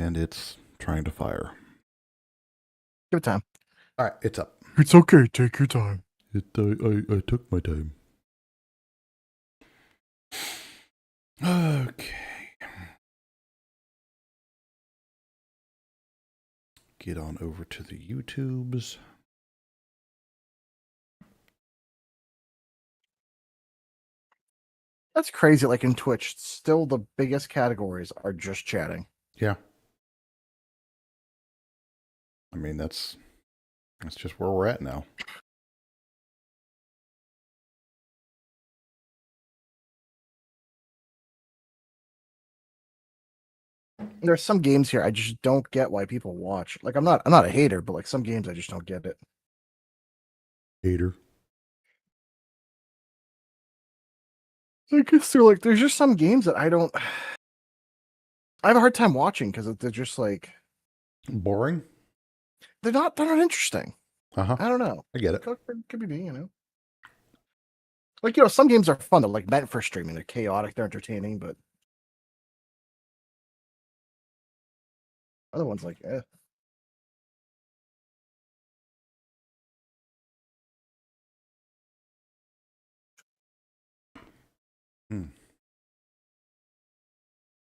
and it's trying to fire. Give it time. All right, it's up. It's okay. Take your time. I took my time. Okay. Get on over to the YouTubes. That's crazy. Like in Twitch, still the biggest categories are just chatting. Yeah. I mean, that's just where we're at now. There's some games here I just don't get why people watch. Like I'm not a hater, but like some games I just don't get it. Hater. I guess there's just some games that I have a hard time watching because they're just like boring. They're not interesting. I don't know. I get it. Could be me, Like some games are fun. They're like meant for streaming. They're chaotic. They're entertaining, but other ones like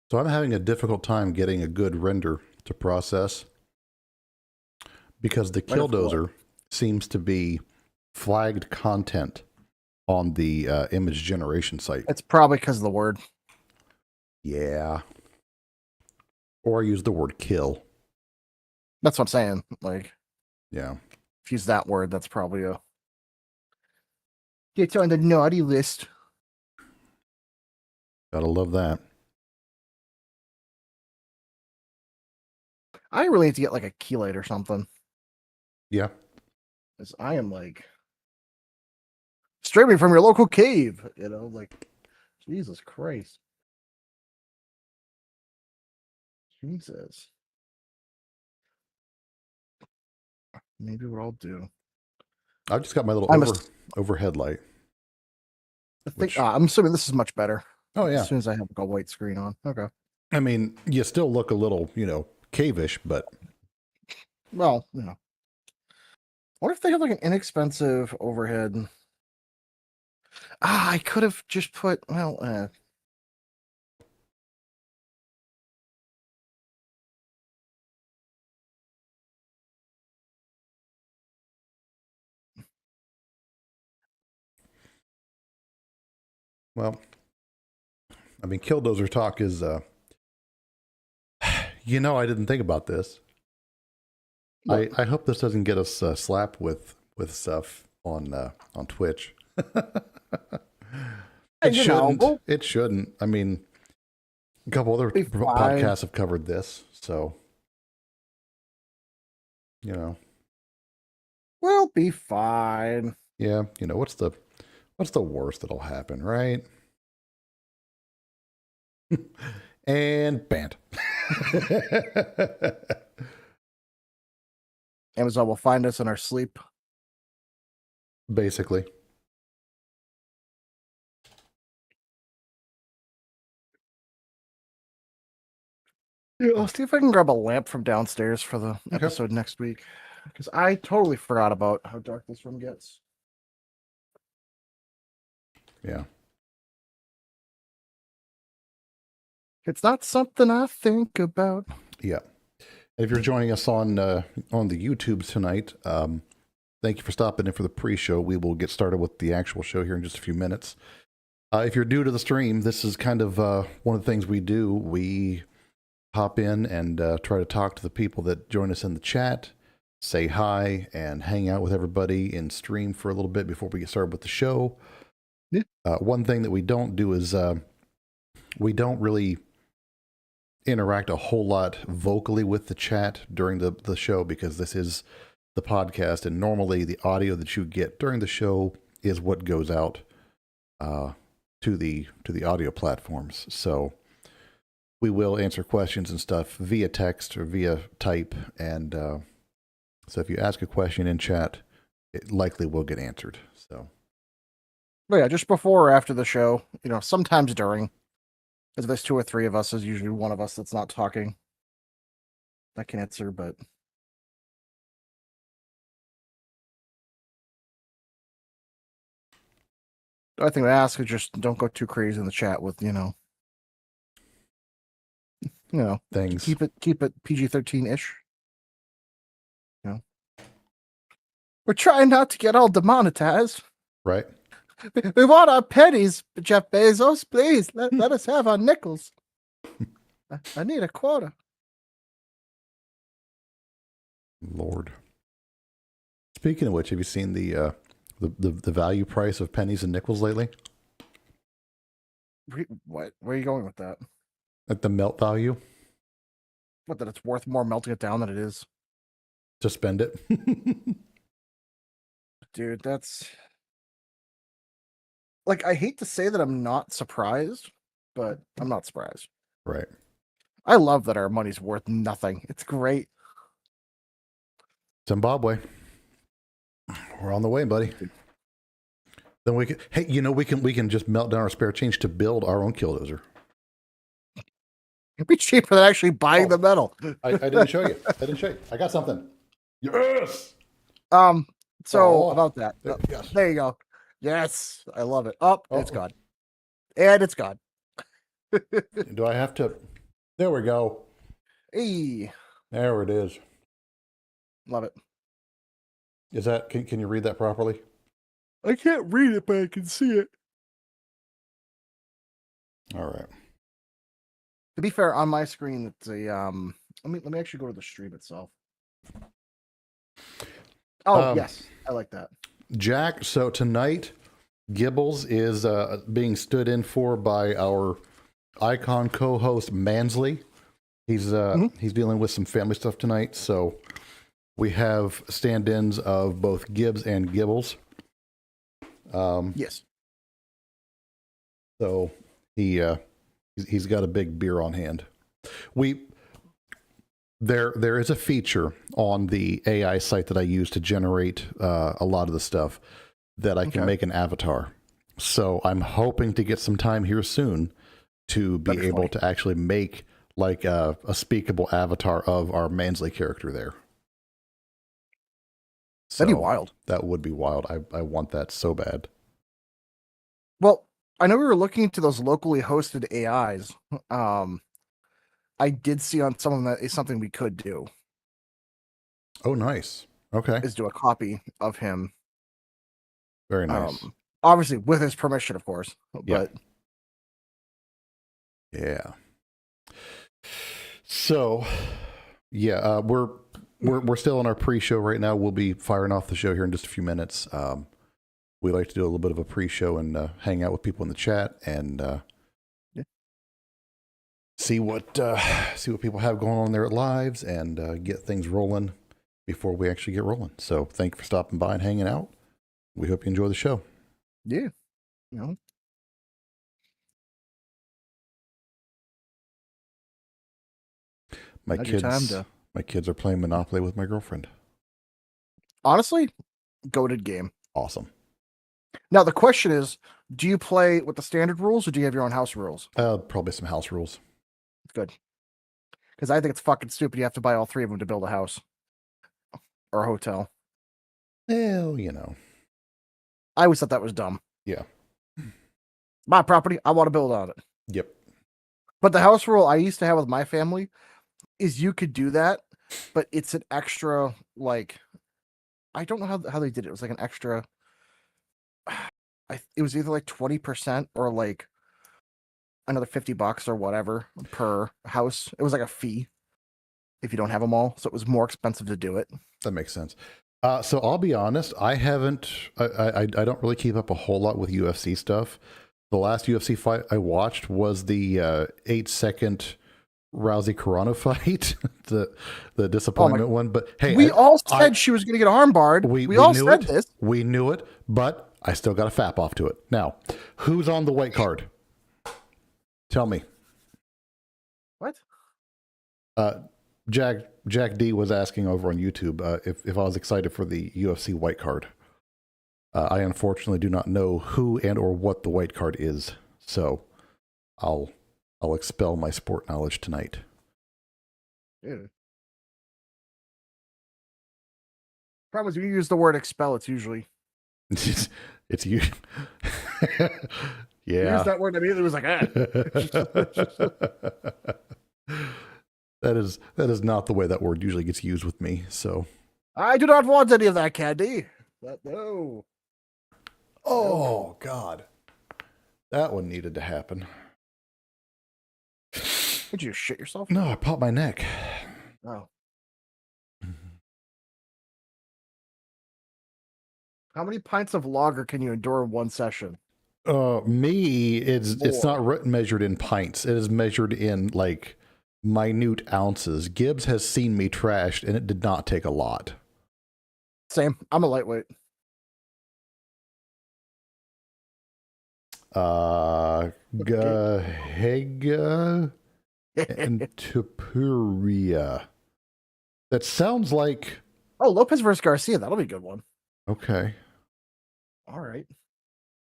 So I'm having a difficult time getting a good render to process because the Killdozer seems to be flagged content on the image generation site. It's probably because of the word. Yeah. Or I use the word kill. That's what I'm saying. Like, yeah. If you use that word, that's probably it's on the naughty list. Gotta love that. I really need to get like a key light or something. Yeah. Because I am like streaming from your local cave, like Jesus Christ. Jesus. Maybe what I'll do. I've just got my little overhead light. I'm assuming this is much better. Oh, yeah. As soon as I have a white screen on. Okay. I mean, you still look a little, cave-ish, but... Well, what if they have like an inexpensive overhead? I could have just put, well... Well, I mean, Killdozer talk is, I didn't think about this. I hope this doesn't get us slapped with stuff on Twitch. It shouldn't. It shouldn't. I mean, a couple other podcasts have covered this, so We'll be fine. Yeah, what's the worst that'll happen, right? And banned. Amazon will find us in our sleep. Basically. Yeah, I'll see if I can grab a lamp from downstairs for the episode next week. Because I totally forgot about how dark this room gets. Yeah. It's not something I think about. Yeah. If you're joining us on the YouTube tonight, thank you for stopping in for the pre-show. We will get started with the actual show here in just a few minutes. If you're new to the stream, this is kind of one of the things we do. We hop in and try to talk to the people that join us in the chat, say hi, and hang out with everybody in stream for a little bit before we get started with the show. Yeah. One thing that we don't do is we don't really interact a whole lot vocally with the chat during the show, because this is the podcast, and normally the audio that you get during the show is what goes out to the audio platforms. So we will answer questions and stuff via text or via type, and so if you ask a question in chat, it likely will get answered. So, but yeah, just before or after the show, sometimes during. If there's two or three of us, there's usually one of us that's not talking. I can answer, but I think I ask is just don't go too crazy in the chat with Things. keep it PG-13 ish. We're trying not to get all demonetized. Right. We want our pennies, Jeff Bezos. Please let us have our nickels. I need a quarter. Lord. Speaking of which, have you seen the value price of pennies and nickels lately? What? Where are you going with that? Like the melt value? What, that it's worth more melting it down than it is? To spend it? Dude, that's... Like, I hate to say that I'm not surprised, but I'm not surprised. Right. I love that our money's worth nothing. It's great. Zimbabwe. We're on the way, buddy. Then we can, hey, we can just melt down our spare change to build our own Killdozer. It'd be cheaper than actually buying the metal. I didn't show you. I got something. Yes. So about that. Yes. There you go. Yes. I love it. It's gone. And it's gone. Do I have to? There we go. Hey. There it is. Love it. Is that, can you read that properly? I can't read it, but I can see it. All right. To be fair, on my screen, it's a let me actually go to the stream itself. Yes, I like that. Jack, so tonight, Gibbles is being stood in for by our Icon co-host Mansley. He's dealing with some family stuff tonight, so we have stand-ins of both Gibbs and Gibbles. Yes. So he's got a big beer on hand. There is a feature on the AI site that I use to generate a lot of the stuff that I can make an avatar. So I'm hoping to get some time here soon to be able to actually make like a speakable avatar of our Mansley character there. That'd be wild. That would be wild. I want that so bad. Well, I know we were looking into those locally hosted AIs. I did see on some of them that is something we could do. Oh, nice. Okay. Is do a copy of him. Very nice. Obviously with his permission, of course. But yeah. So, yeah, we're still in our pre-show right now. We'll be firing off the show here in just a few minutes. We like to do a little bit of a pre-show and hang out with people in the chat and see what people have going on in their lives and get things rolling before we actually get rolling. So thank you for stopping by and hanging out. We hope you enjoy the show. Yeah. My kids are playing Monopoly with my girlfriend. Honestly, goated game. Awesome. Now the question is, do you play with the standard rules or do you have your own house rules? Probably some house rules. Good. Because I think it's fucking stupid. You have to buy all three of them to build a house or a hotel. Well, I always thought that was dumb. Yeah. My property, I want to build on it. Yep. But the house rule I used to have with my family is you could do that, but it's an extra, like, I don't know how they did it. It was like an extra, it was either like 20% or like another $50 or whatever per house. It was like a fee if you don't have them all. So it was more expensive to do it. That makes sense. So I'll be honest, I don't really keep up a whole lot with UFC stuff. The last UFC fight I watched was the 8-second Rousey Carano fight, the disappointment one. But hey, we all said she was going to get armbarred. We all said this. We knew it, but I still got a fap off to it. Now, who's on the white card? Tell me. What? Jack D was asking over on YouTube if I was excited for the UFC white card. I unfortunately do not know who and or what the white card is, so I'll expel my sport knowledge tonight. Dude. Problem is, when you use the word expel, it's usually it's you. you Yeah. use that word immediately. It was like, That is not the way that word usually gets used with me. So, I do not want any of that candy. No. oh God, that one needed to happen. Did you shit yourself? No, I popped my neck. Oh. How many pints of lager can you endure in one session? Me, it's More. not measured in pints. It is measured in like minute ounces. Gibbs has seen me trashed, and it did not take a lot. Same. I'm a lightweight. Gahega and Tupuria. That sounds like Oh, Lopez versus Garcia. That'll be a good one. okay. All right.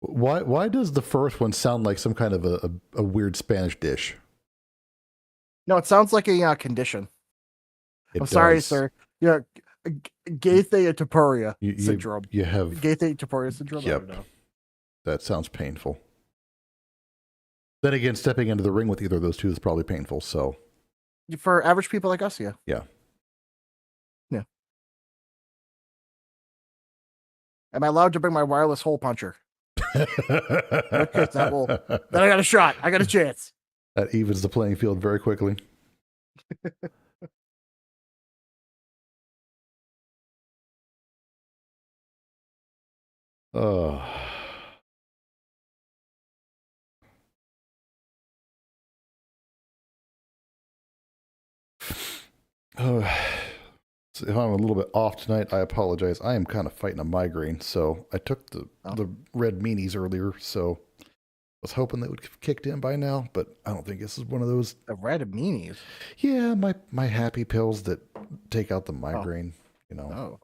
Why does the first one sound like some kind of a weird Spanish dish? No, it sounds like a condition. I'm sorry, sir. Yeah, Gaithia syndrome. You have Gaithia syndrome. Yep. I don't know. That sounds painful. Then again, stepping into the ring with either of those two is probably painful. So, For average people like us, yeah. Yeah. Am I allowed to bring my wireless hole puncher? Okay, then I got a shot. I got a chance. That evens the playing field very quickly. Oh. So if I'm a little bit off tonight, I apologize. I am kind of fighting a migraine, so I took the red meanies earlier, so I was hoping they would have kicked in by now, but I don't think this is one of those. The red meanies? Yeah, my happy pills that take out the migraine, you know.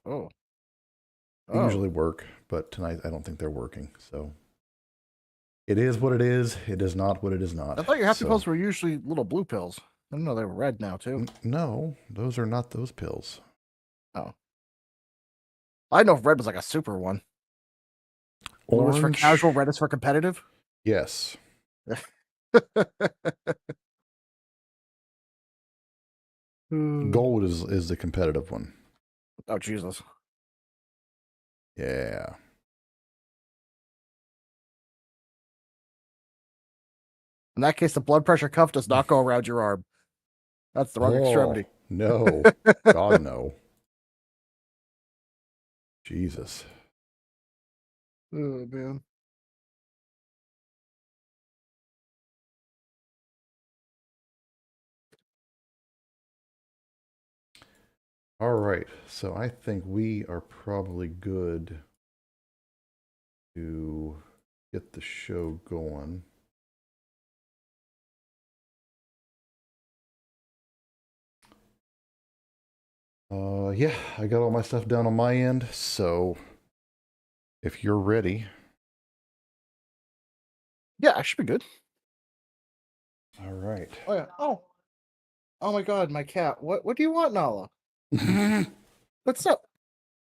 They usually work, but tonight I don't think they're working, so. It is what it is. It is not what it is not. I thought your happy pills were usually little blue pills. I didn't know they were red now, too. No, those are not those pills. Oh. I know if red was like a super one. Blue was for casual, red is for competitive? Yes. Gold is the competitive one. Oh, Jesus. Yeah. In that case, the blood pressure cuff does not go around your arm. That's the wrong extremity. No. God, no. Jesus. Oh, man. All right. So I think we are probably good to get the show going. Yeah, I got all my stuff down on my end, so if you're ready. Yeah, I should be good. All right. Oh, yeah. Oh my God, my cat. What do you want, Nala? What's up?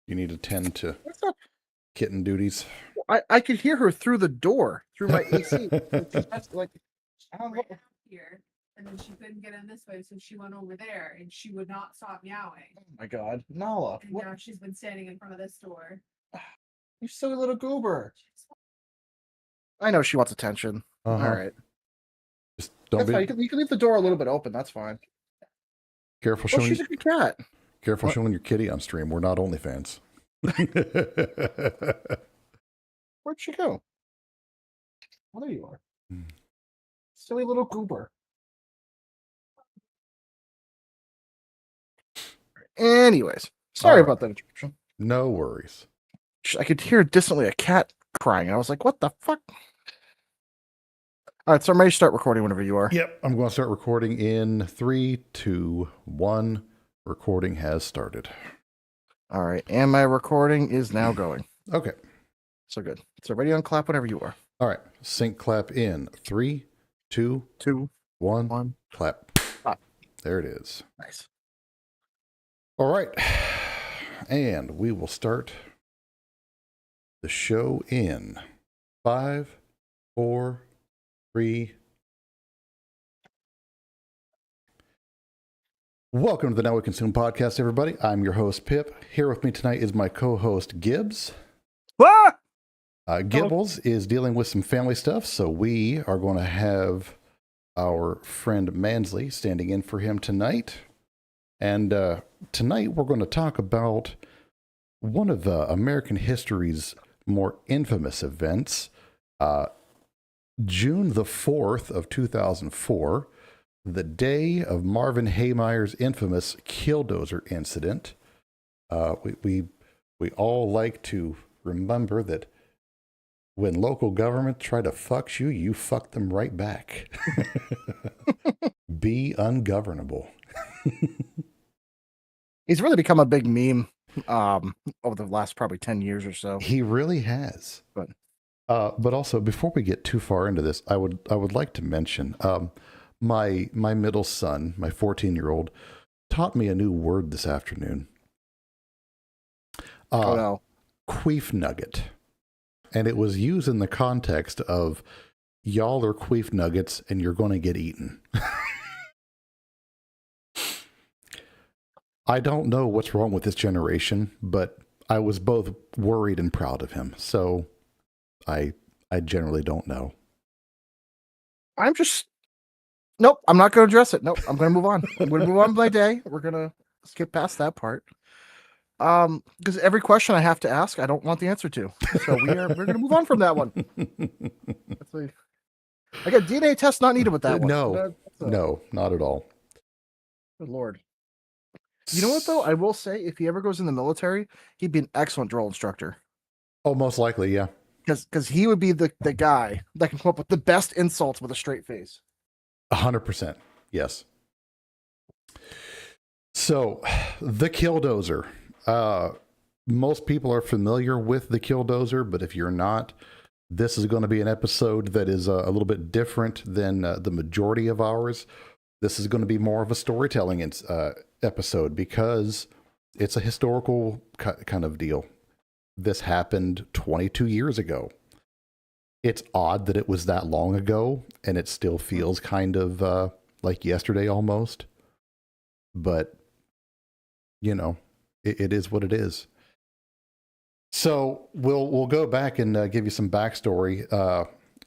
You need to tend to What's up? kitten duties. I could hear her through the door, through my AC. Like, I don't know. Here, and then she couldn't get in this way, so she went over there, and she would not stop meowing. Oh my God, Nala. And now she's been standing in front of this door. You silly little goober. I know she wants attention. All right. Just don't That's be. fine. You can leave the door a little bit open. That's fine. Careful showing. She's a good cat. Careful showing your kitty on stream. We're not OnlyFans. Where'd she go? Oh, there you are. Silly little goober. Anyways, sorry about that interruption. No worries. I could hear distantly a cat crying. I was like, what the fuck? All right, so I'm ready to start recording whenever you are. Yep, I'm going to start recording in 3, 2, 1. Recording has started. All right, and my recording is now going. Okay. So good. So ready on clap whenever you are. All right, sync clap in 3, 2, 1, clap. Clap. There it is. Nice. All right. and we will start the show in 5, 4, 3. Welcome to the Now We Consume podcast, everybody. I'm your host, Pip. Here with me tonight is my co-host, Gibbs. Ah! Gibbles is dealing with some family stuff, so we are going to have our friend Mansley standing in for him tonight. And tonight we're going to talk about one of American history's more infamous events. June the 4th of 2004, the day of Marvin Haymeyer's infamous Killdozer incident. We all like to remember that when local government try to fuck you, you fuck them right back. Be ungovernable. He's really become a big meme over the last probably 10 years or so. He really has. But also, before we get too far into this, I would like to mention my middle son, my 14-year-old, taught me a new word this afternoon. oh no. Queef nugget. And it was used in the context of y'all are queef nuggets and you're going to get eaten. I don't know what's wrong with this generation, but I was both worried and proud of him. So I generally don't know. Nope, I'm not going to address it. Nope, I'm going to move on. I'm going to move on with my day. We're going to skip past that part. Because every question I have to ask, I don't want the answer to. So we're going to move on from that one. I got DNA test not needed with that one. No, not at all. Good Lord. You know what, though? I will say, if he ever goes in the military, he'd be an excellent drill instructor. Oh, most likely, yeah. Because he would be the guy that can come up with the best insults with a straight face. 100%. Yes. So, the Killdozer. Most people are familiar with the Killdozer, but if you're not, this is going to be an episode that is a little bit different than the majority of ours. This is going to be more of a storytelling episode because it's a historical kind of deal. This happened 22 years ago. It's odd that it was that long ago, and it still feels kind of like yesterday almost. But, you know, it is what it is. So we'll go back and give you some backstory.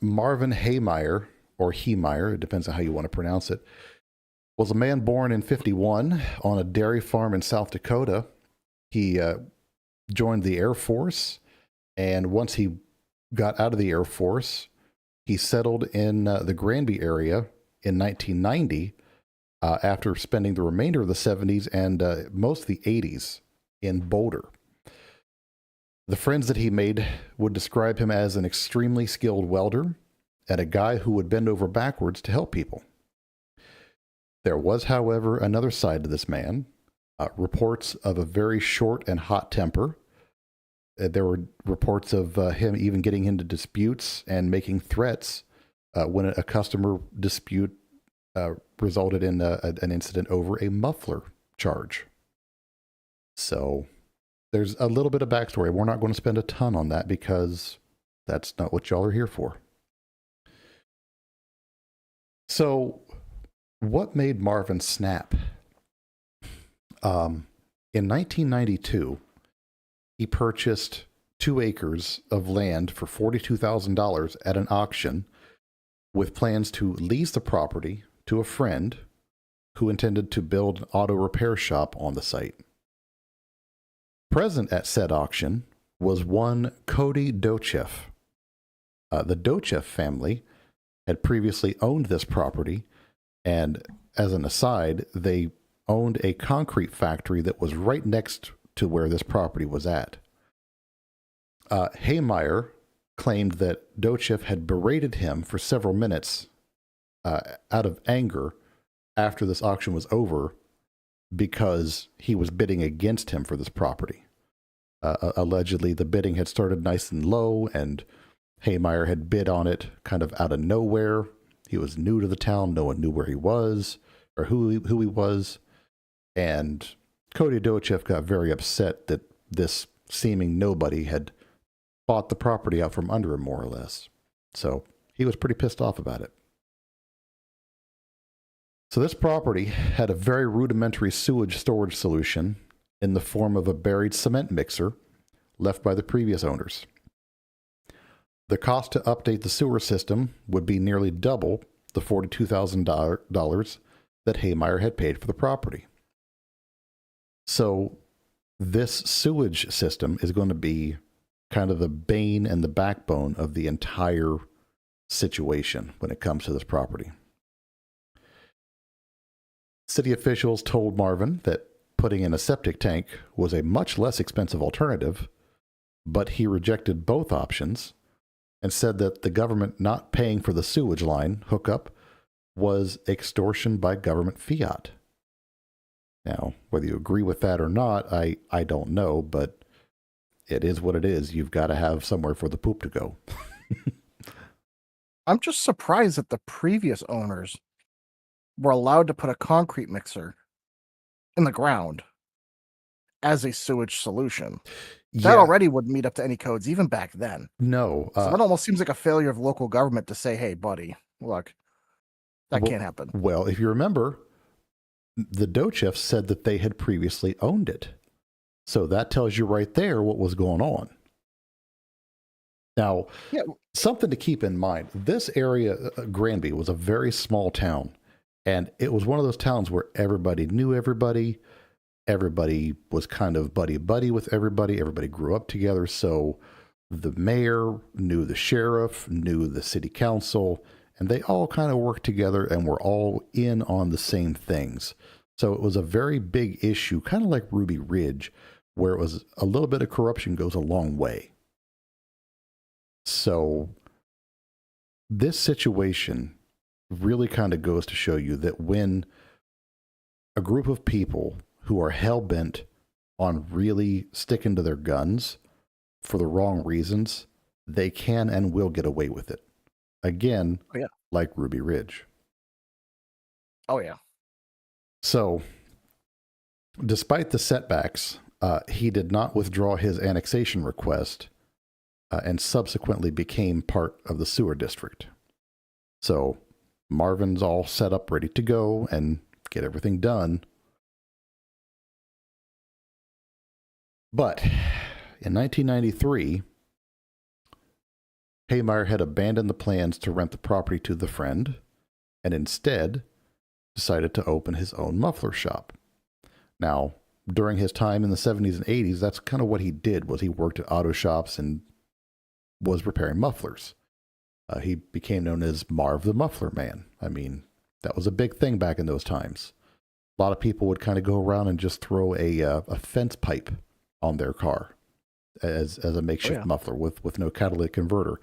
Marvin Haymeyer, or Heemeyer, it depends on how you want to pronounce it, was a man born in 1951 on a dairy farm in South Dakota. He joined the Air Force, and once he got out of the Air Force, he settled in the Granby area in 1990 after spending the remainder of the 70s and most of the 80s in Boulder. The friends that he made would describe him as an extremely skilled welder and a guy who would bend over backwards to help people. There was, however, another side to this man, reports of a very short and hot temper. There were reports of him even getting into disputes and making threats when a customer dispute resulted in an incident over a muffler charge. So there's a little bit of backstory. We're not going to spend a ton on that because that's not what y'all are here for. So what made Marvin snap? In 1992, he purchased 2 acres of land for $42,000 at an auction with plans to lease the property to a friend who intended to build an auto repair shop on the site. Present at said auction was one Cody Dochev. The Dochev family had previously owned this property, and as an aside, they owned a concrete factory that was right next to where this property was at. Haymeyer claimed that Dochev had berated him for several minutes out of anger after this auction was over because he was bidding against him for this property. Allegedly, the bidding had started nice and low, and Haymeyer had bid on it kind of out of nowhere. He was new to the town. No one knew where he was or who he was. And Cody Dochev got very upset that this seeming nobody had bought the property out from under him, more or less. So he was pretty pissed off about it. So this property had a very rudimentary sewage storage solution in the form of a buried cement mixer left by the previous owners. The cost to update the sewer system would be nearly double the $42,000 that Haymeyer had paid for the property. So this sewage system is going to be kind of the bane and the backbone of the entire situation when it comes to this property. City officials told Marvin that putting in a septic tank was a much less expensive alternative, but he rejected both options and said that the government not paying for the sewage line hookup was extortion by government fiat. Now, whether you agree with that or not, I don't know, but it is what it is. You've got to have somewhere for the poop to go. I'm just surprised that the previous owners were allowed to put a concrete mixer in the ground as a sewage solution. That already would meet up to any codes, even back then. No. So that almost seems like a failure of local government to say, hey, buddy, look, that can't happen. Well, if you remember, the Dochefs said that they had previously owned it. So that tells you right there what was going on. Now, something to keep in mind, this area, Granby, was a very small town. And it was one of those towns where everybody knew everybody. Everybody was kind of buddy-buddy with everybody. Everybody grew up together. So the mayor knew the sheriff, knew the city council, and they all kind of worked together and were all in on the same things. So it was a very big issue, kind of like Ruby Ridge, where it was a little bit of corruption goes a long way. So this situation really kind of goes to show you that when a group of people who are hell-bent on really sticking to their guns for the wrong reasons, they can and will get away with it. Again, like Ruby Ridge. Oh, yeah. So, despite the setbacks, he did not withdraw his annexation request and subsequently became part of the sewer district. So, Marvin's all set up, ready to go and get everything done. But in 1993, Haymeyer had abandoned the plans to rent the property to the friend and instead decided to open his own muffler shop. Now, during his time in the 70s and 80s, that's kind of what he did, was he worked at auto shops and was repairing mufflers. He became known as Marv the Muffler Man. I mean, that was a big thing back in those times. A lot of people would kind of go around and just throw a fence pipe on their car as a makeshift muffler with no catalytic converter.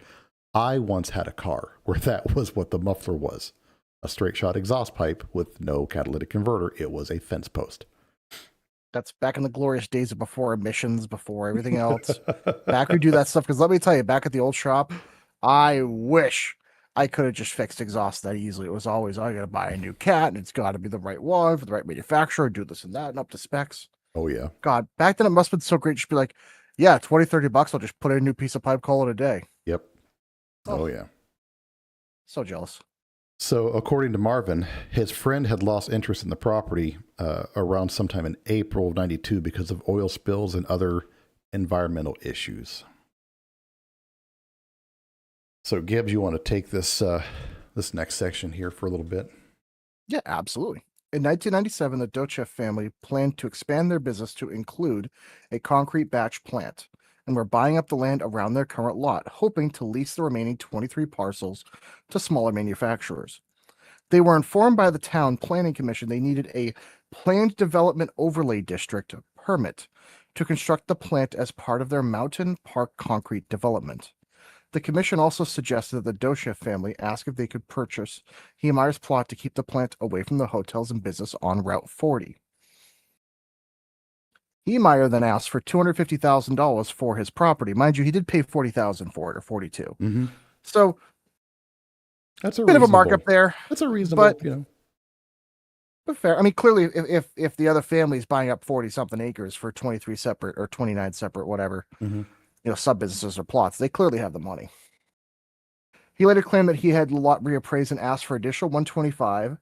I once had a car where that was what the muffler was. A straight shot exhaust pipe with no catalytic converter. It was a fence post. That's back in the glorious days of before emissions, before everything else. Back we do that stuff. Because let me tell you, back at the old shop, I wish I could have just fixed exhaust that easily. It was always, I got to buy a new cat, and it's got to be the right one for the right manufacturer, do this and that, and up to specs. Oh, yeah. God, back then it must have been so great. Just be like, yeah, 20, 30 bucks. I'll just put in a new piece of pipe, call it a day. Yep. Oh, yeah. So jealous. So, according to Marvin, his friend had lost interest in the property around sometime in April of 92 because of oil spills and other environmental issues. So, Gibbs, you want to take this this next section here for a little bit? Yeah, absolutely. In 1997, the Dochev family planned to expand their business to include a concrete batch plant, and were buying up the land around their current lot, hoping to lease the remaining 23 parcels to smaller manufacturers. They were informed by the town planning commission they needed a planned development overlay district permit to construct the plant as part of their Mountain Park concrete development. The commission also suggested that the Dochev family ask if they could purchase Heymeyer's plot to keep the plant away from the hotels and business on Route 40. Haymeyer then asked for $250,000 for his property. Mind you, he did pay $40,000 for it, or $42,000. Mm-hmm. So, 'That's a bit of a markup. bit of a markup there. That's a reasonable, But- you know. But fair. I mean, clearly, if the other family is buying up 40 something acres for 23 separate or 29 separate, whatever, sub businesses or plots, they clearly have the money. He later claimed that he had the lot reappraised and asked for additional 125.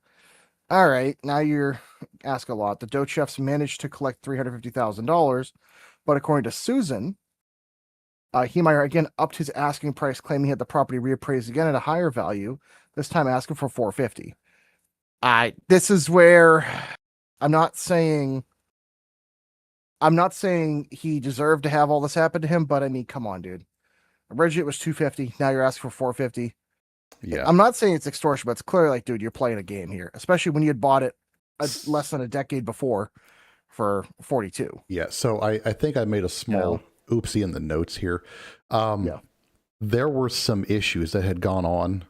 All right, now you're ask a lot. The Dochefs managed to collect $350,000, but according to Susan, Heemeyer again upped his asking price, claiming he had the property reappraised again at a higher value, this time asking for $450. This is where I'm not saying he deserved to have all this happen to him, but I mean, come on, dude. Originally it was $250. Now you're asking for $450. Yeah. I'm not saying it's extortion, but it's clearly like, dude, you're playing a game here, especially when you had bought it less than a decade before for $42. Yeah. So I think I made a small oopsie in the notes here. There were some issues that had gone on.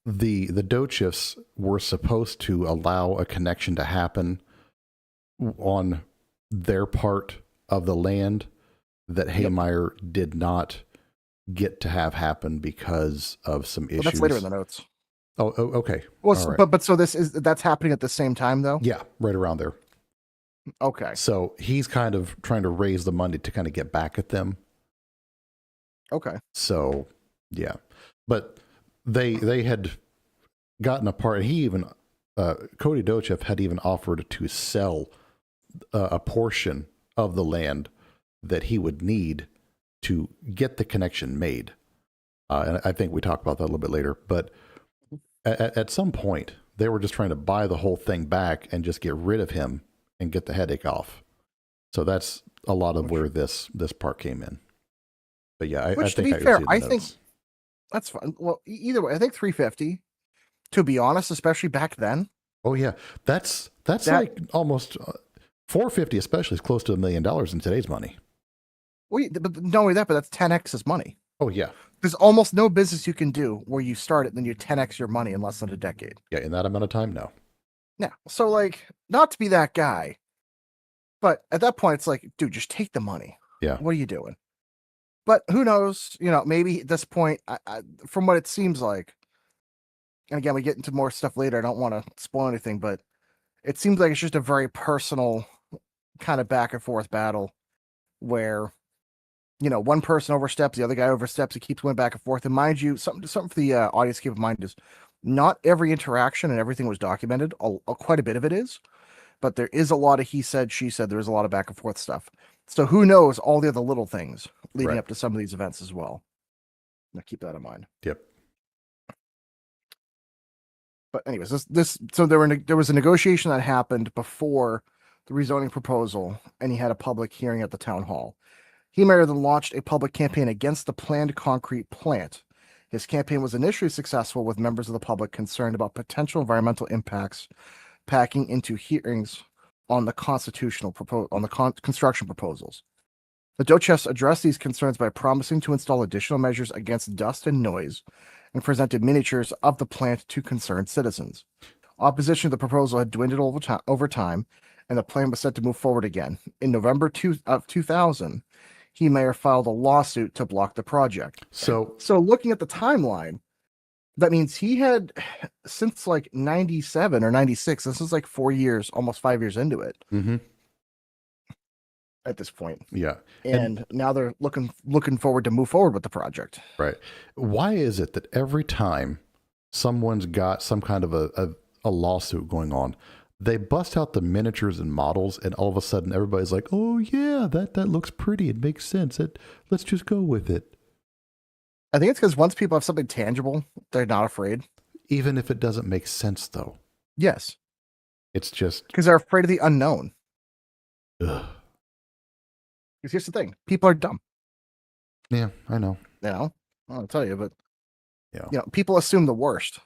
The Dochefs were supposed to allow a connection to happen on their part of the land that Heemeyer did not get to have happen because of some issues. Well, that's later in the notes. Oh, okay. Well, all right. but so that's happening at the same time though? Yeah, right around there. Okay. So he's kind of trying to raise the money to kind of get back at them. Okay. So, yeah. But they had gotten apart. He even, Cody Dochef had even offered to sell a portion of the land that he would need to get the connection made. And I think we talk about that a little bit later. But at some point, they were just trying to buy the whole thing back and just get rid of him and get the headache off. So that's a lot of where this part came in. But yeah, I think to be fair, I think that's fine. Well, either way, I think $350. To be honest, especially back then. Oh yeah, that's like almost $450, especially is close to $1 million in today's money. Well, but not only that, but that's 10x his money. Oh yeah, there's almost no business you can do where you start it and then you 10x your money in less than a decade. Yeah, in that amount of time, no. Yeah, so like, not to be that guy, but at that point, it's like, dude, just take the money. Yeah. What are you doing? But who knows? Maybe at this point, from what it seems like, and again, we get into more stuff later. I don't want to spoil anything, but it seems like it's just a very personal kind of back and forth battle where, one person oversteps, the other guy oversteps, it keeps going back and forth. And mind you, something for the audience to keep in mind is not every interaction and everything was documented. Quite a bit of it is, but there is a lot of he said, she said. There's a lot of back and forth stuff. So who knows all the other little things leading up to some of these events as well. Now keep that in mind. Yep. But anyways, so there was a negotiation that happened before the rezoning proposal, and he had a public hearing at the town hall. Heemeyer then launched a public campaign against the planned concrete plant. His campaign was initially successful, with members of the public concerned about potential environmental impacts packing into hearings on the construction proposals. The Dochefs addressed these concerns by promising to install additional measures against dust and noise, and presented miniatures of the plant to concerned citizens. Opposition to the proposal had dwindled over time, and the plan was set to move forward again. In November 2000, Heemeyer filed a lawsuit to block the project. So looking at the timeline, that means he had, since like 97 or 96, this is like 4 years, almost 5 years into it. Mm-hmm. At this point. Yeah. And now they're looking forward to move forward with the project. Right. Why is it that every time someone's got some kind of a lawsuit going on, they bust out the miniatures and models, and all of a sudden everybody's like, oh yeah, that looks pretty. It makes sense. Let's just go with it. I think it's because once people have something tangible, they're not afraid. Even if it doesn't make sense though. Yes. It's just because they're afraid of the unknown. Ugh. Because here's the thing, people are dumb. Yeah, I know. I'll tell you, but people assume the worst.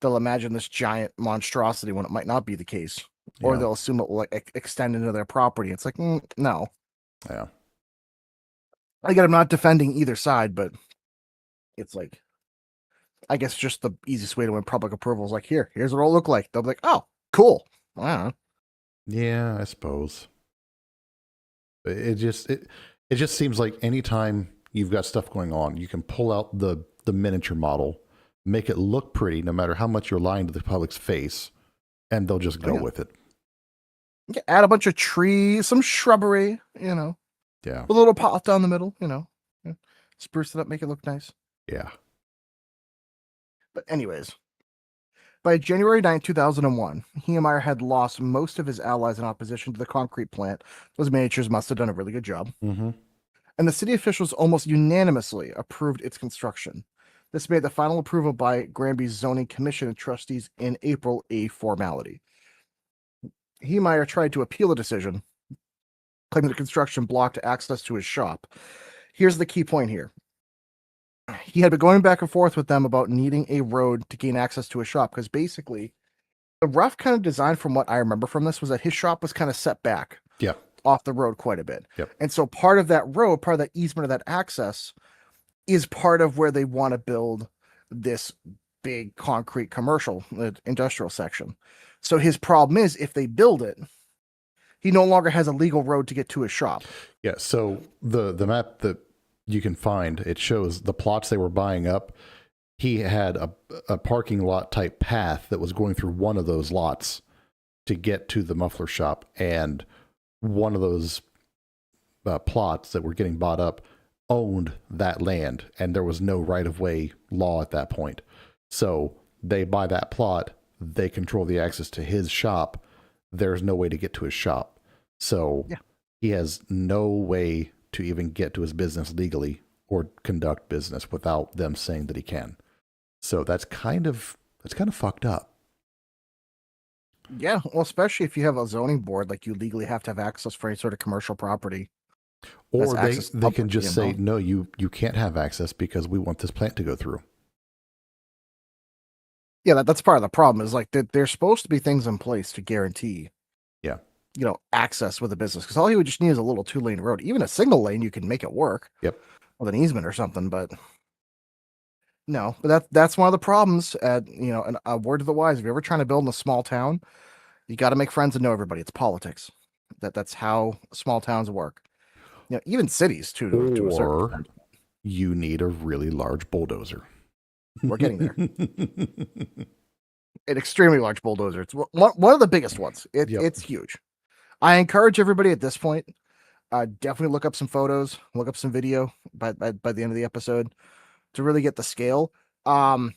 They'll imagine this giant monstrosity when it might not be the case, or they'll assume it will extend into their property. It's like, no. Yeah. Again, I'm not defending either side, but it's like, I guess just the easiest way to win public approval is like, here's what it'll look like. They'll be like, oh, cool. I don't know. Yeah, I suppose. It just seems like anytime you've got stuff going on, you can pull out the miniature model, make it look pretty, no matter how much you're lying to the public's face, and they'll just go with it. Yeah, add a bunch of trees, some shrubbery, Yeah. with a little pot down the middle, Yeah. Spruce it up, make it look nice. Yeah. But anyways, by January 9, 2001, Heemeyer had lost most of his allies in opposition to the concrete plant. Those managers must have done a really good job. Mm-hmm. And the city officials almost unanimously approved its construction. This made the final approval by Granby's zoning commission and trustees in April a formality. Heemeyer tried to appeal the decision, claiming the construction blocked access to his shop. Here's the key point here. He had been going back and forth with them about needing a road to gain access to his shop, because basically the rough kind of design from what I remember from this was that his shop was kind of set back off the road quite a bit. Yep. And so part of that road, part of that easement of that access is part of where they want to build this big concrete commercial industrial section. So his problem is if they build it, he no longer has a legal road to get to his shop. Yeah. So the map that you can find, it shows the plots they were buying up. He had a parking lot type path that was going through one of those lots to get to the muffler shop, and one of those plots that were getting bought up owned that land, and there was no right-of-way law at that point. So they buy that plot, they control the access to his shop. There's no way to get to his shop. So he has no way to even get to his business legally or conduct business without them saying that he can. So that's kind of fucked up. Yeah, well, especially if you have a zoning board, like you legally have to have access for any sort of commercial property. Or they can just say, no, you can't have access because we want this plant to go through. Yeah, that's part of the problem is like there's supposed to be things in place to guarantee, access with a business. Because all he would just need is a little 2-lane road. Even a single lane, you can make it work. Yep. With an easement or something, but no. But that's one of the problems. And a word to the wise: if you're ever trying to build in a small town, you got to make friends and know everybody. It's politics. That's how small towns work. Even cities too. To a certain extent. You need a really large bulldozer. We're getting there. An extremely large bulldozer. It's one of the biggest ones. It's huge. I encourage everybody at this point, definitely look up some photos, look up some video by the end of the episode to really get the scale. Fun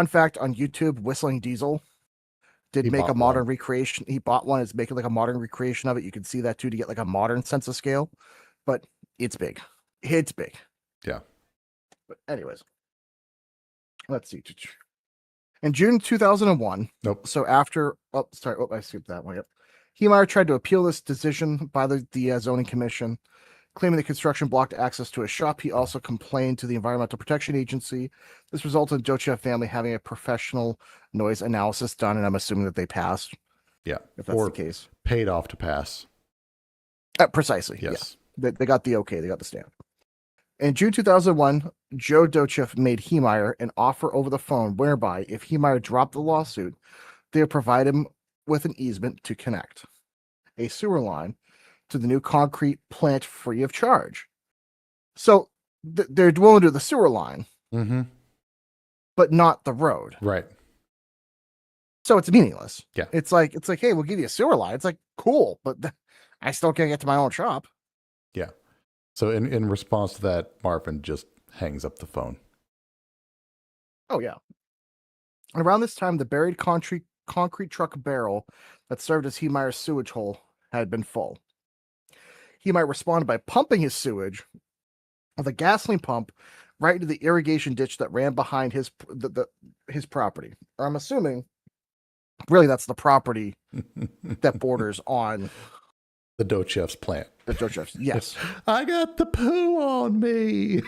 fact on YouTube, Whistling Diesel did make a modern recreation. He bought one. It's making like a modern recreation of it. You can see that too to get like a modern sense of scale, but it's big. It's big. Yeah. But anyways, let's see. In June 2001. Nope. So after, I skipped that one. Yep. Heemeyer tried to appeal this decision by the zoning commission, claiming the construction blocked access to his shop. He also complained to the Environmental Protection Agency. This resulted in Dochev family having a professional noise analysis done, and I'm assuming that they passed. Yeah, if that's the case. Paid off to pass. Precisely. Yes. Yeah. They got the okay. They got the stamp. In June 2001, Joe Dochev made Heemeyer an offer over the phone whereby if Heemeyer dropped the lawsuit, they would provide him with an easement to connect a sewer line to the new concrete plant free of charge. So they're willing to do the sewer line, but not the road. Right. So it's meaningless. Yeah. It's like, hey, we'll give you a sewer line. It's like, cool, but I still can't get to my own shop. Yeah. So in response to that, Marvin just hangs up the phone. Oh, yeah. Around this time, the buried concrete truck barrel that served as Heemeyer's sewage hole had been full. Heemeyer responded by pumping his sewage with a gasoline pump right into the irrigation ditch that ran behind his property. Or I'm assuming, really, that's the property that borders on the Dochev's plant. The Dochev's, yes. I got the poo on me.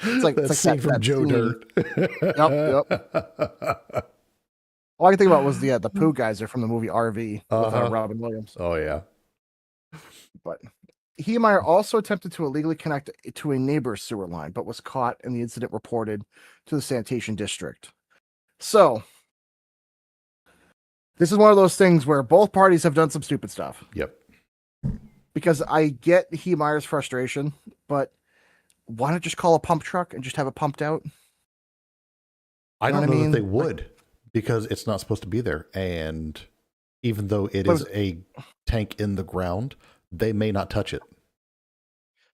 It's like scene from Joe Dirt. Yep. All I can think about was the poo geyser from the movie RV with Robin Williams. Oh yeah. But Heemeyer also attempted to illegally connect to a neighbor's sewer line, but was caught and the incident reported to the sanitation district. So this is one of those things where both parties have done some stupid stuff. Yep. Because I get Heemeyer's frustration, but why not just call a pump truck and just have it pumped out? I know don't what I know that they mean? would because it's not supposed to be there. And even though it But is a tank in the ground, they may not touch it.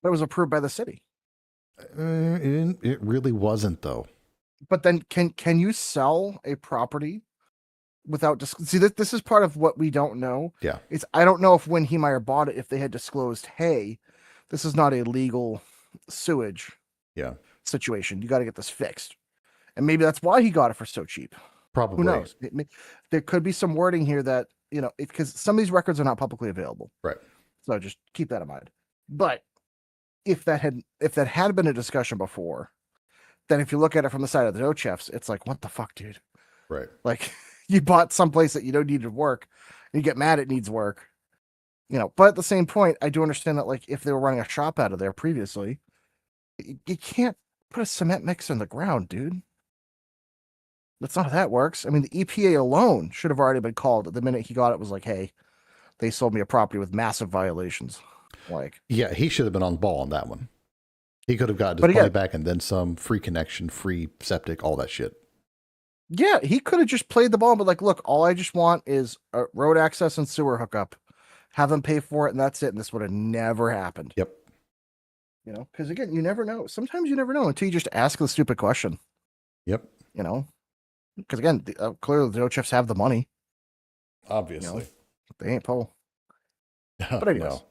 But it was approved by the city. It really wasn't, though. But then can you sell a property without see this is part of what we don't know. Yeah. It's I don't know if when Heemeyer bought it, if they had disclosed, hey, this is not a legal sewage Yeah. situation. You got to get this fixed. And maybe that's why he got it for so cheap. Probably. Who knows? There could be some wording here that, because some of these records are not publicly available. Right. So just keep that in mind. But if that had been a discussion before, then if you look at it from the side of the Dochefs, it's like, what the fuck, dude? Right. Like, you bought someplace that you don't need to work, and you get mad it needs work. But at the same point, I do understand that, like, if they were running a shop out of there previously, you can't put a cement mixer in the ground, dude. That's not how that works. I mean, the EPA alone should have already been called the minute he got it. Was like, hey, they sold me a property with massive violations. Like, yeah, he should have been on the ball on that one. He could have got his money back and then some, free connection, free septic, all that shit. Yeah, he could have just played the ball, but like, look, all I just want is a road access and sewer hookup. Have them pay for it, and that's it. And this would have never happened. Yep. Because again, you never know. Sometimes you never know until you just ask the stupid question. Yep. Because again, clearly the Dochefs have the money. Obviously. They ain't Poe. But anyways. No.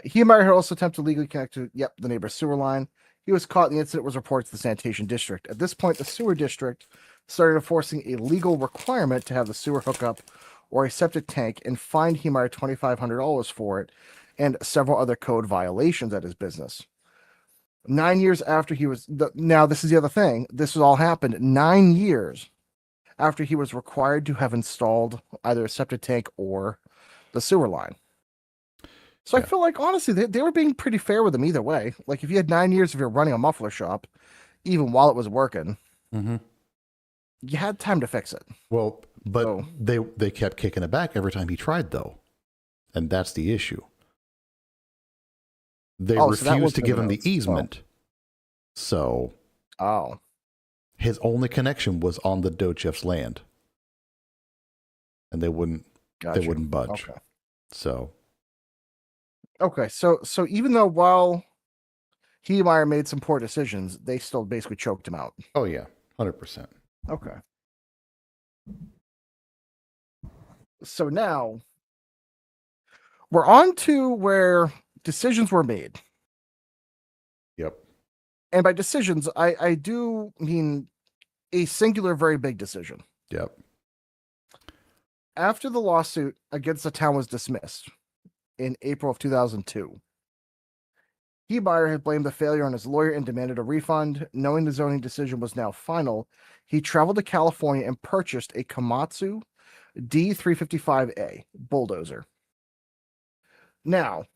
Heemeyer had also attempted to legally connect to, the neighbor's sewer line. He was caught, and the incident was reported to the sanitation district. At this point, the sewer district started enforcing a legal requirement to have the sewer hookup or a septic tank and fined Heemeyer $2,500 for it and several other code violations at his business. 9 years after he was... Now, this is the other thing. This all happened 9 years after he was required to have installed either a septic tank or the sewer line. So I feel like, honestly, they were being pretty fair with him either way. Like, if you had 9 years of your running a muffler shop, even while it was working, you had time to fix it. Well, but they kept kicking it back every time he tried, though. And that's the issue. They refused to give him the easement. So his only connection was on the Dochef's land. And they wouldn't budge. Okay. So so even though while Heemeyer made some poor decisions, they still basically choked him out. Oh yeah, 100%. Okay. So now we're on to where decisions were made. Yep. And by decisions, I do mean a singular, very big decision. Yep. After the lawsuit against the town was dismissed in April of 2002, Heemeyer had blamed the failure on his lawyer and demanded a refund. Knowing the zoning decision was now final, he traveled to California and purchased a Komatsu D355A bulldozer. Now,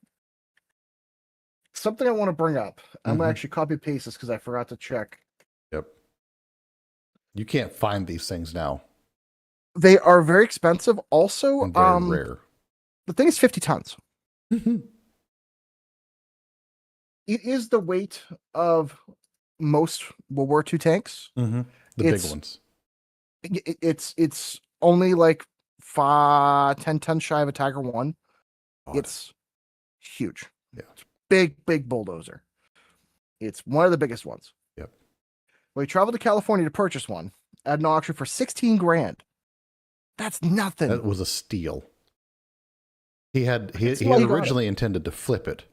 something I want to bring up. I'm going to actually copy paste this because I forgot to check. Yep. You can't find these things now. They are very expensive. Also, and very rare. The thing is 50 tons. It is the weight of most World War II tanks. The big ones. It's only like 10 tons shy of a Tiger 1. God. It's huge. Yeah. It's big bulldozer. It's one of the biggest ones. Yep. Well, he traveled to California to purchase one at an auction for $16,000. That's nothing. That was a steal. He had originally intended to flip it.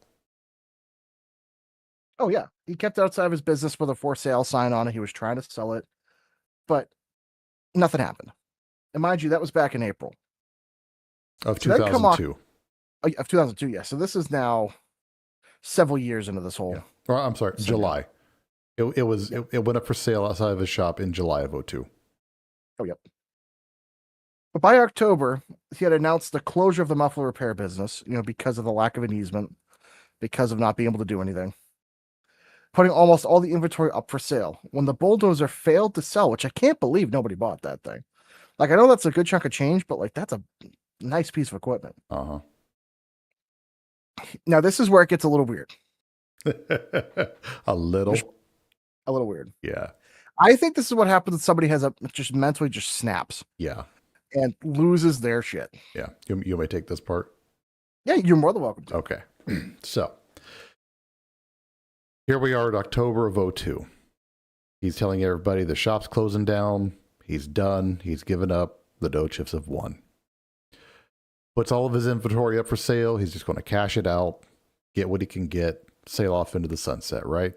Oh yeah, he kept it outside of his business with a for sale sign on it. He was trying to sell it, but nothing happened. And mind you, that was back in April of 2002. Of 2002, yeah. So this is now several years into this whole. Yeah. Or, I'm sorry, July. It went up for sale outside of his shop in July of 2002. Oh, yep. But by October, he had announced the closure of the muffler repair business, because of the lack of an easement, because of not being able to do anything, putting almost all the inventory up for sale. When the bulldozer failed to sell, which I can't believe nobody bought that thing. Like, I know that's a good chunk of change, but like, that's a nice piece of equipment. Now, this is where it gets a little weird. A little weird. Yeah. I think this is what happens when somebody has just mentally just snaps Yeah. and loses their shit. Yeah. You may take this part. Yeah, you're more than welcome to. Okay. So here we are at October of 02. He's telling everybody the shop's closing down. He's done. He's given up. The dough chips have won. Puts all of his inventory up for sale. He's just going to cash it out, get what he can get, sail off into the sunset, right?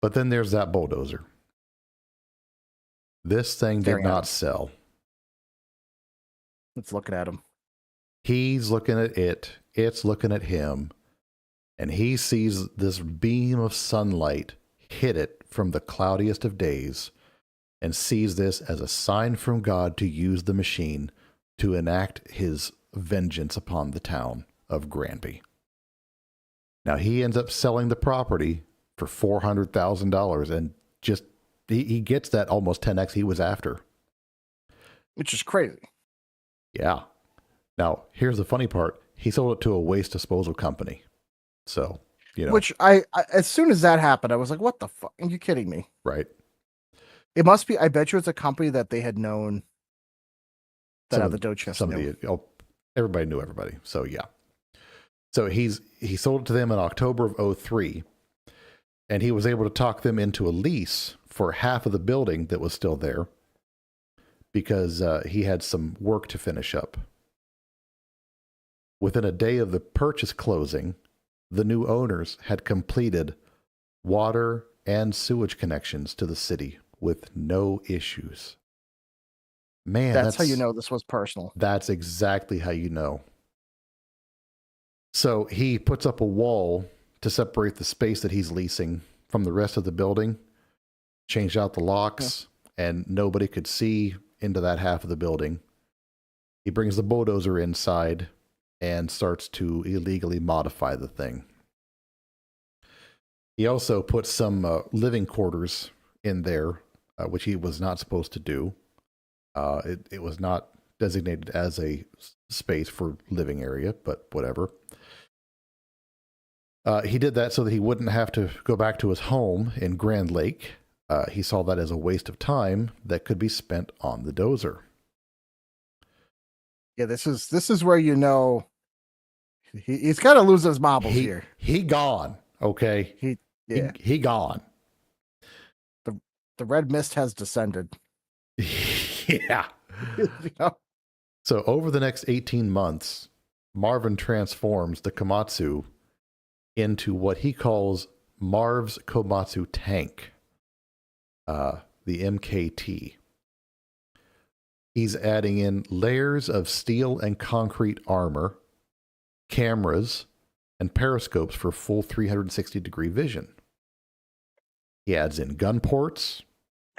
But then there's that bulldozer. This thing did not sell. Let's look at him. He's looking at it. It's looking at him. And he sees this beam of sunlight hit it from the cloudiest of days and sees this as a sign from God to use the machine to enact his vengeance upon the town of Granby. Now, he ends up selling the property for $400,000 and just he gets that almost 10x he was after. Which is crazy. Yeah. Now, here's the funny part. He sold it to a waste disposal company. So, you know. Which I as soon as that happened, I was like, what the fuck? Are you kidding me? Right. It must be, I bet you it's a company that they had known that had the dough chips. Everybody knew everybody. So, yeah. So, he sold it to them in October of 03. And he was able to talk them into a lease for half of the building that was still there because he had some work to finish up. Within a day of the purchase closing, the new owners had completed water and sewage connections to the city with no issues. Man, that's how you know this was personal. That's exactly how you know. So he puts up a wall to separate the space that he's leasing from the rest of the building, changed out the locks, and nobody could see into that half of the building. He brings the bulldozer inside and starts to illegally modify the thing. He also put some living quarters in there, which he was not supposed to do. It was not designated as a space for living area, but whatever. He did that so that he wouldn't have to go back to his home in Grand Lake. He saw that as a waste of time that could be spent on the dozer. Yeah, this is where you know he's kind of losing his marbles here. He gone. Okay. He gone. The red mist has descended. Yeah. You know? So over the next 18 months, Marvin transforms the Komatsu into what he calls Marv's Komatsu tank, the MKT. He's adding in layers of steel and concrete armor, cameras, and periscopes for full 360-degree vision. He adds in gun ports,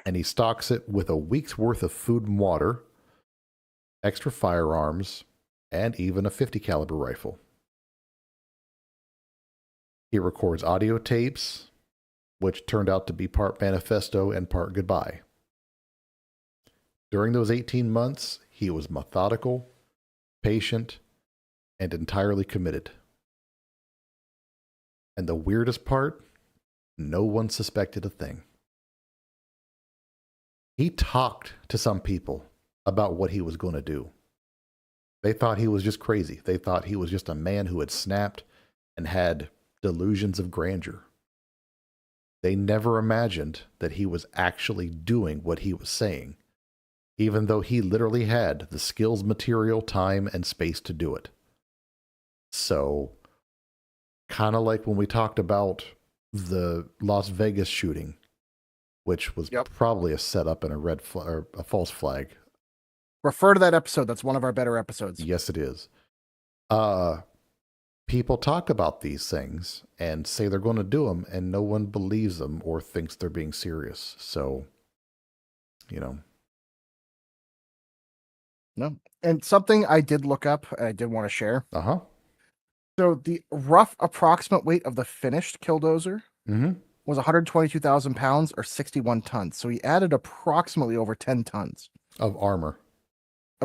and he stocks it with a week's worth of food and water, extra firearms, and even a .50 caliber rifle. He records audio tapes, which turned out to be part manifesto and part goodbye. During those 18 months, he was methodical, patient, and entirely committed. And the weirdest part, no one suspected a thing. He talked to some people about what he was going to do. They thought he was just crazy. They thought he was just a man who had snapped and had delusions of grandeur. They never imagined that he was actually doing what he was saying, even though he literally had the skills, material, time, and space to do it. So, kind of like when we talked about the Las Vegas shooting, which was probably a setup and a false flag. Refer to that episode. That's one of our better episodes. Yes, it is. People talk about these things and say they're going to do them, and no one believes them or thinks they're being serious. So, you know. No. And something I did look up and I did want to share. Uh-huh. So the rough approximate weight of the finished Killdozer was 122,000 pounds or 61 tons. So he added approximately over 10 tons. Of armor.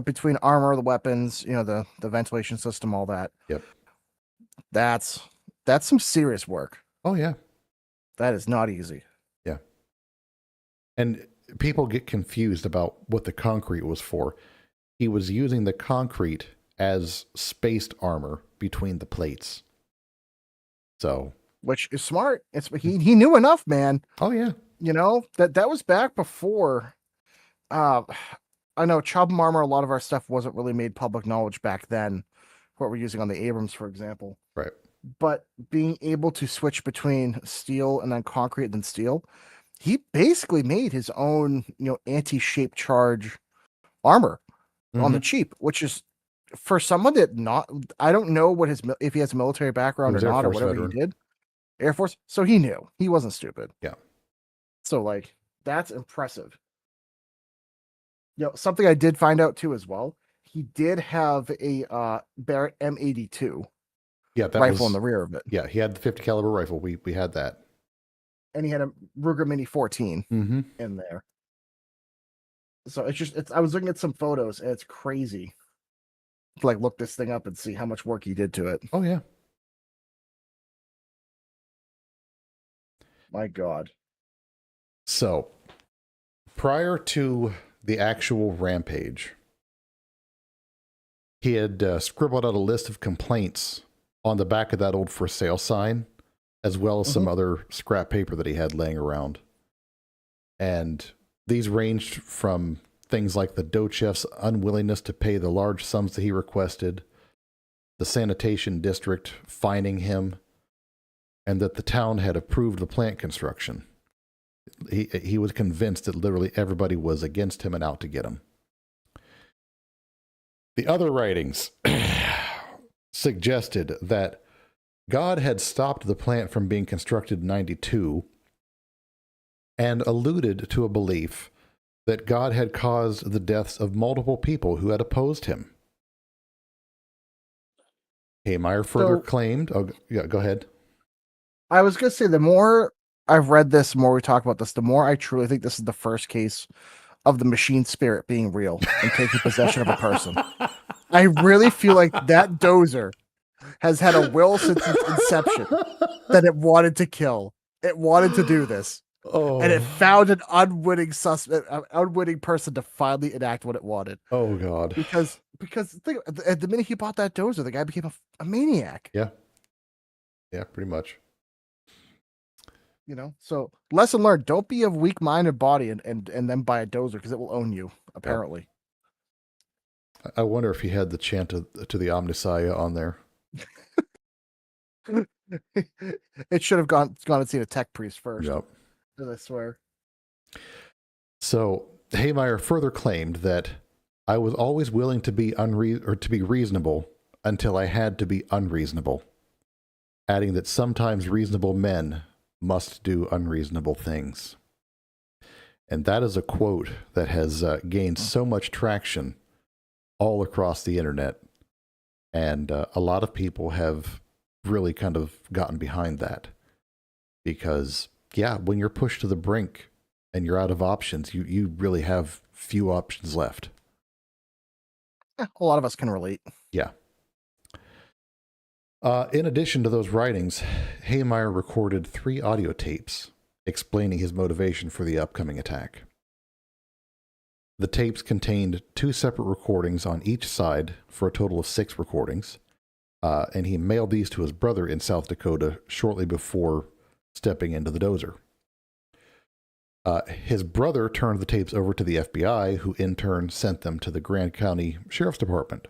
Between armor, the weapons, you know, the ventilation system, all that. Yep. That's some serious work. Oh, yeah. That is not easy. Yeah. And people get confused about what the concrete was for. He was using the concrete as spaced armor between the plates. So, which is smart. He knew enough, man. oh yeah, You know, that was back before. I know Chubb armor. A lot of our stuff wasn't really made public knowledge back then. What we're using on the Abrams, for example. right. But being able to switch between steel and then concrete and then steel, he basically made his own, anti-shape charge armor on the cheap, which is for someone that I don't know if he has a military background or Air not or Force whatever veteran. he did. Air Force. So he knew. He wasn't stupid. Yeah. So that's impressive. Something I did find out too as well. He did have a Barrett M82 rifle in the rear of it. Yeah, he had the 50 caliber rifle. We had that. And he had a Ruger Mini 14 in there. So I was looking at some photos and it's crazy to look this thing up and see how much work he did to it. Oh yeah. My God. So prior to the actual rampage, he had scribbled out a list of complaints on the back of that old for sale sign, as well as some other scrap paper that he had laying around. And these ranged from things like the dough chef's unwillingness to pay the large sums that he requested, the sanitation district fining him, and that the town had approved the plant construction. He was convinced that literally everybody was against him and out to get him. The other writings suggested that God had stopped the plant from being constructed in 92 and alluded to a belief that God had caused the deaths of multiple people who had opposed him. Haymeyer further claimed... Oh, yeah, go ahead. I was going to say, the more I've read this, the more we talk about this, the more I truly think this is the first case of the machine spirit being real and taking possession of a person. I really feel like that dozer has had a will since its inception that it wanted to kill. It wanted to do this. Oh. And it found an unwitting person to finally enact what it wanted. Oh, God. Because at the minute he bought that dozer, the guy became a maniac. Yeah. Yeah, pretty much. So lesson learned: don't be of weak-minded body and then buy a dozer because it will own you. Apparently, I wonder if he had the chant to the Omnissiah on there. It should have gone and seen a tech priest first. Yep. I swear. So Haymeyer further claimed that I was always willing to be reasonable until I had to be unreasonable, adding that sometimes reasonable men must do unreasonable things. And that is a quote that has gained so much traction all across the internet. And a lot of people have really kind of gotten behind that. Because, yeah, when you're pushed to the brink and you're out of options, you really have few options left. A lot of us can relate. Yeah. In addition to those writings, Haymeyer recorded 3 audio tapes explaining his motivation for the upcoming attack. The tapes contained 2 separate recordings on each side for a total of 6 recordings, and he mailed these to his brother in South Dakota shortly before stepping into the dozer. His brother turned the tapes over to the FBI, who in turn sent them to the Grand County Sheriff's Department.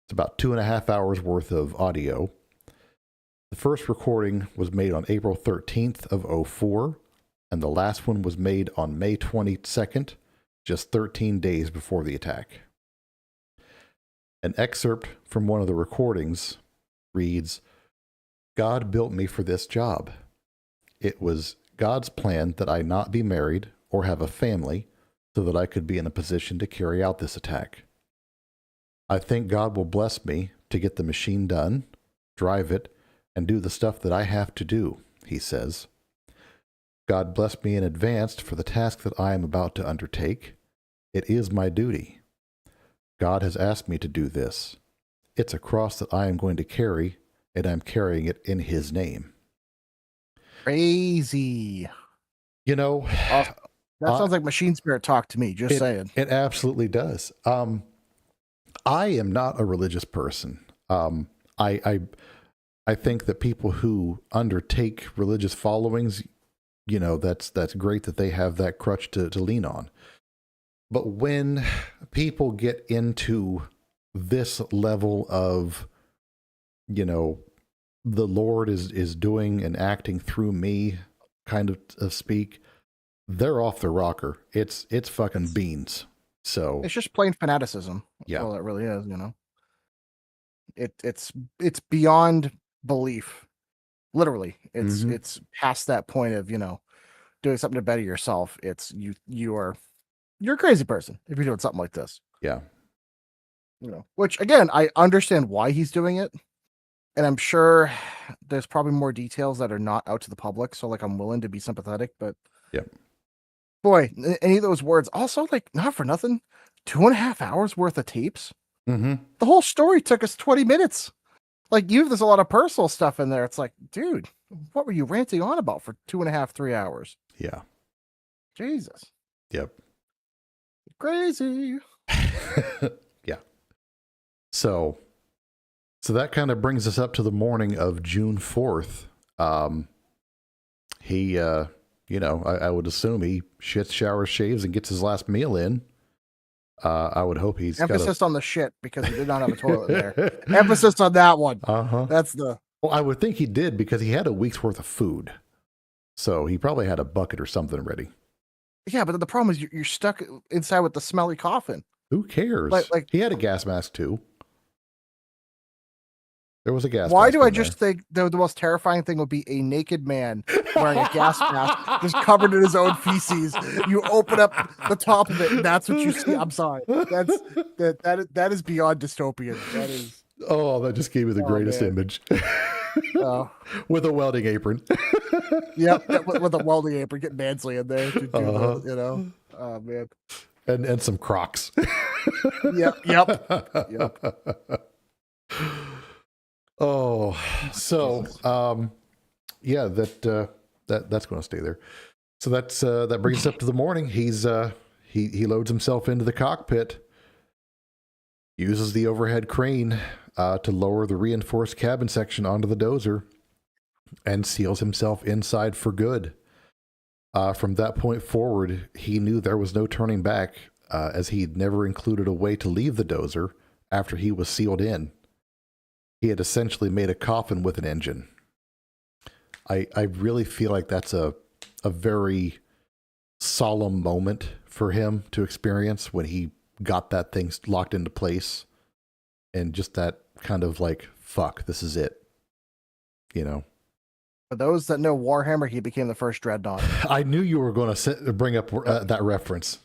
It's about 2.5 hours worth of audio. The first recording was made on April 13th of 2004, and the last one was made on May 22nd, just 13 days before the attack. An excerpt from one of the recordings reads, "God built me for this job. It was God's plan that I not be married or have a family so that I could be in a position to carry out this attack. I think God will bless me to get the machine done, drive it, and do the stuff that I have to do," he says. "God bless me in advance for the task that I am about to undertake. It is my duty. God has asked me to do this. It's a cross that I am going to carry, and I'm carrying it in His name." Crazy. That sounds like machine spirit talk to me. Just saying. It absolutely does. I am not a religious person. I think that people who undertake religious followings, that's great that they have that crutch to lean on. But when people get into this level of, the Lord is doing and acting through me kind of speak, they're off the rocker. It's fucking beans. So It's just plain fanaticism. Yeah. That's all it really is, It's beyond belief. Literally. It's past that point of, doing something to better yourself. It's you're a crazy person if you're doing something like this. Yeah. Which again, I understand why he's doing it. And I'm sure there's probably more details that are not out to the public. So like I'm willing to be sympathetic, but Yep. Boy, any of those words. Also, like, not for nothing, 2.5 hours worth of tapes. Mm-hmm. The whole story took us 20 minutes. Like, there's a lot of personal stuff in there. It's like, dude, what were you ranting on about for 2.5, 3 hours? Yeah. Jesus. Yep. Crazy. Yeah. So that kind of brings us up to the morning of June 4th. He, I would assume he shits, showers, shaves, and gets his last meal in. I would hope he's emphasis on the shit because he did not have a toilet there. Emphasis on that one. That's the. Well, I would think he did because he had a week's worth of food, so he probably had a bucket or something ready. Yeah, but the problem is you're stuck inside with the smelly coffin. Who cares? Like he had a gas mask too. There was a gas mask. Why do I just think the most terrifying thing would be a naked man wearing a gas mask, just covered in his own feces? You open up the top of it, and that's what you see. I'm sorry. That is beyond dystopian. That is. Oh, that just gave me the greatest image. With a welding apron. Yep, with a welding apron, get Mansley in there to do Oh man. And some Crocs. Yep. Oh, so that's going to stay there. So that brings us up to the morning. He loads himself into the cockpit, uses the overhead crane to lower the reinforced cabin section onto the dozer, and seals himself inside for good. From that point forward, he knew there was no turning back, as he'd never included a way to leave the dozer after he was sealed in. He had essentially made a coffin with an engine. I really feel like that's a very solemn moment for him to experience when he got that thing locked into place, and just that kind of like, fuck, this is it. For those that know Warhammer, he became the first Dreadnought. I knew you were going to bring up that reference.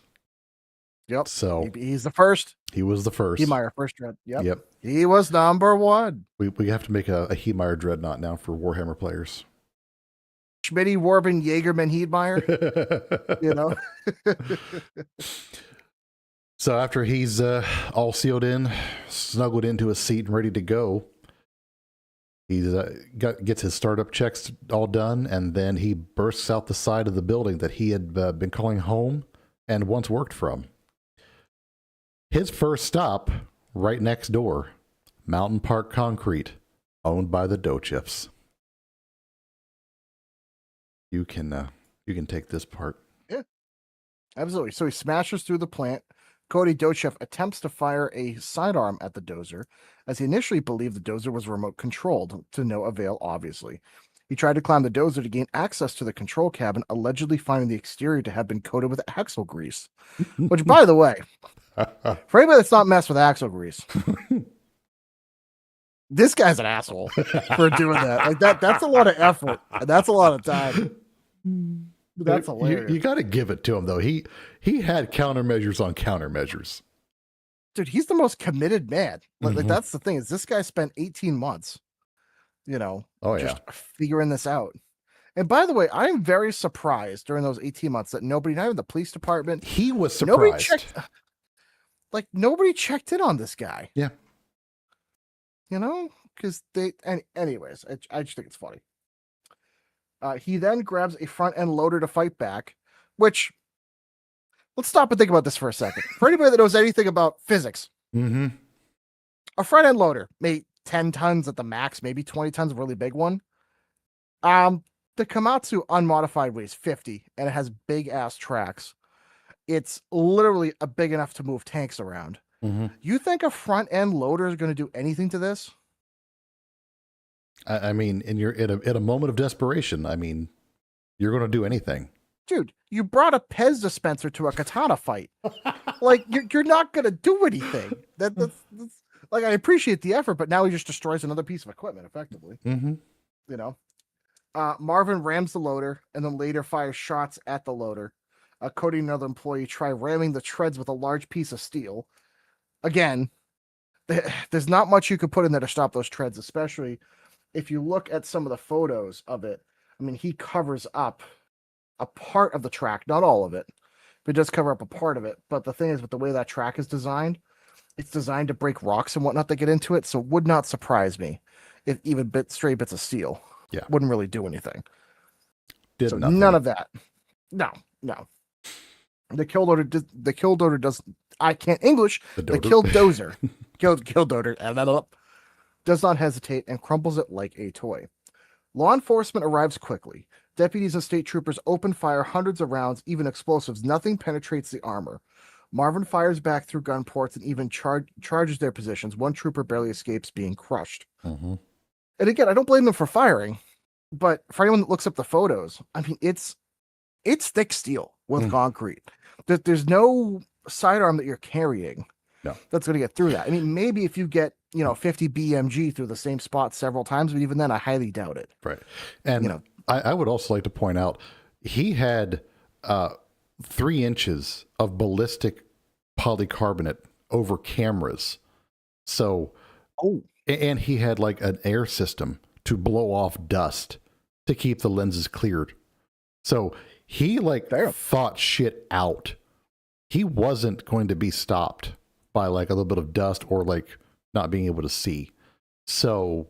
Yep. So he's the first. He was the first. Heemeyer, first Dread. Yep. He was number one. We have to make a Heemeyer Dreadnought now for Warhammer players. Schmitty, Warbin, Jaegerman, Heemeyer. So after he's all sealed in, snuggled into a seat and ready to go, he's gets his startup checks all done, and then he bursts out the side of the building that he had been calling home and once worked from. His first stop, right next door, Mountain Park Concrete, owned by the Dochips. You can take this part. Yeah, absolutely. So he smashes through the plant. Cody Dochev attempts to fire a sidearm at the dozer, as he initially believed the dozer was remote controlled, to no avail, obviously. He tried to climb the dozer to gain access to the control cabin, allegedly finding the exterior to have been coated with axle grease. Which, by the way, for anybody that's not messed with axle grease, this guy's an asshole for doing that. Like that's a lot of effort. And that's a lot of time. That's hilarious. You got to give it to him, though. He had countermeasures on countermeasures. Dude, he's the most committed man. Like that's the thing, is this guy spent 18 months, just figuring this out. And by the way, I'm very surprised during those 18 months that nobody, not even the police department, he was surprised. Nobody checked in on this guy. Yeah. Because anyways, I just think it's funny. He then grabs a front end loader to fight back, which let's stop and think about this for a second. For anybody that knows anything about physics, Mm-hmm. a front end loader, maybe 10 tons at the max, maybe 20 tons, a really big one. The Komatsu unmodified weighs 50 and it has big ass tracks. It's literally big enough to move tanks around. Mm-hmm. You think a front end loader is going to do anything to this? I mean, in a moment of desperation, I mean, you're going to do anything. Dude, you brought a Pez dispenser to a katana fight. Like, you're not going to do anything. That's like, I appreciate the effort, but now he just destroys another piece of equipment effectively. Mm-hmm. You know, Marvin rams the loader and then later fires shots at the loader. Cody and another employee try ramming the treads with a large piece of steel. Again, there's not much you could put in there to stop those treads, especially if you look at some of the photos of it. I mean, he covers up a part of the track, not all of it, but it does cover up a part of it. But the thing is, with the way that track is designed, it's designed to break rocks and whatnot that get into it. So it would not surprise me if even stray bits of steel wouldn't really do anything. Did nothing. None of that. No. The Killdozer does. I can't English. The Killdozer. Killdozer does not hesitate and crumbles it like a toy. Law enforcement arrives quickly. Deputies and state troopers open fire hundreds of rounds, even explosives. Nothing penetrates the armor. Marvin fires back through gun ports and even charges their positions. One trooper barely escapes being crushed. Mm-hmm. And again, I don't blame them for firing, but for anyone that looks up the photos, I mean, it's thick steel with concrete. There's no sidearm that you're carrying that's going to get through that. I mean, maybe if you get 50 BMG through the same spot several times, but even then, I highly doubt it. Right. And I would also like to point out he had 3 inches of ballistic polycarbonate over cameras. So, and he had like an air system to blow off dust to keep the lenses cleared. So he thought shit out. He wasn't going to be stopped by like a little bit of dust or like not being able to see. So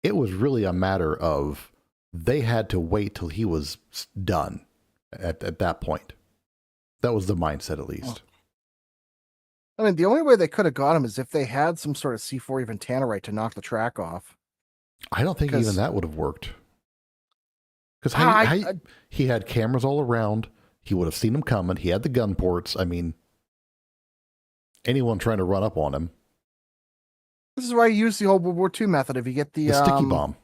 it was really a matter of they had to wait till he was done at that point. That was the mindset, at least. I mean, the only way they could have got him is if they had some sort of C4 even tannerite to knock the track off. I don't think even that would have worked. Because he had cameras all around. He would have seen them coming. He had the gun ports. I mean, anyone trying to run up on him. This is why you use the old World War II method. If you get the sticky bomb,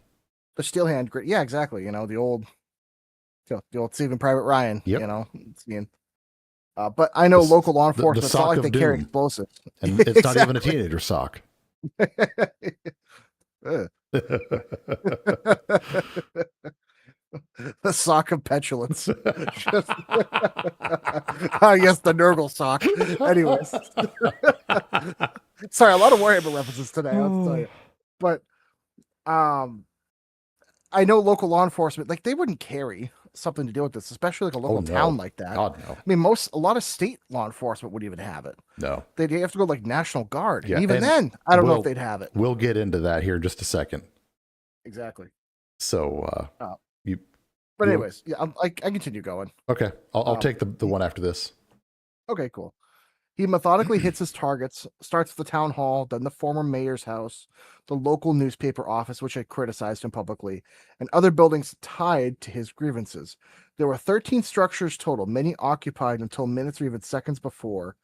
the steel hand grenade. Yeah, exactly. The old Saving Private Ryan. Yep. But I know local law enforcement. It's not like they carry explosives, and it's not even a teenager sock. The sock of petulance. I guess the Nurgle sock. Anyways. Sorry, a lot of Warhammer references today, I'll tell you. But I know local law enforcement, like, they wouldn't carry something to deal with this, especially like a local town like that. God, no. I mean, a lot of state law enforcement wouldn't even have it. No. They'd have to go like National Guard. Yeah, even then, I don't know if they'd have it. We'll get into that here in just a second. Exactly. So, but anyways, I continue going. Okay. I'll take the one after this. Okay, cool. He methodically hits his targets, starts with the town hall, then the former mayor's house, the local newspaper office, which had criticized him publicly, and other buildings tied to his grievances. There were 13 structures total, many occupied until minutes or even seconds before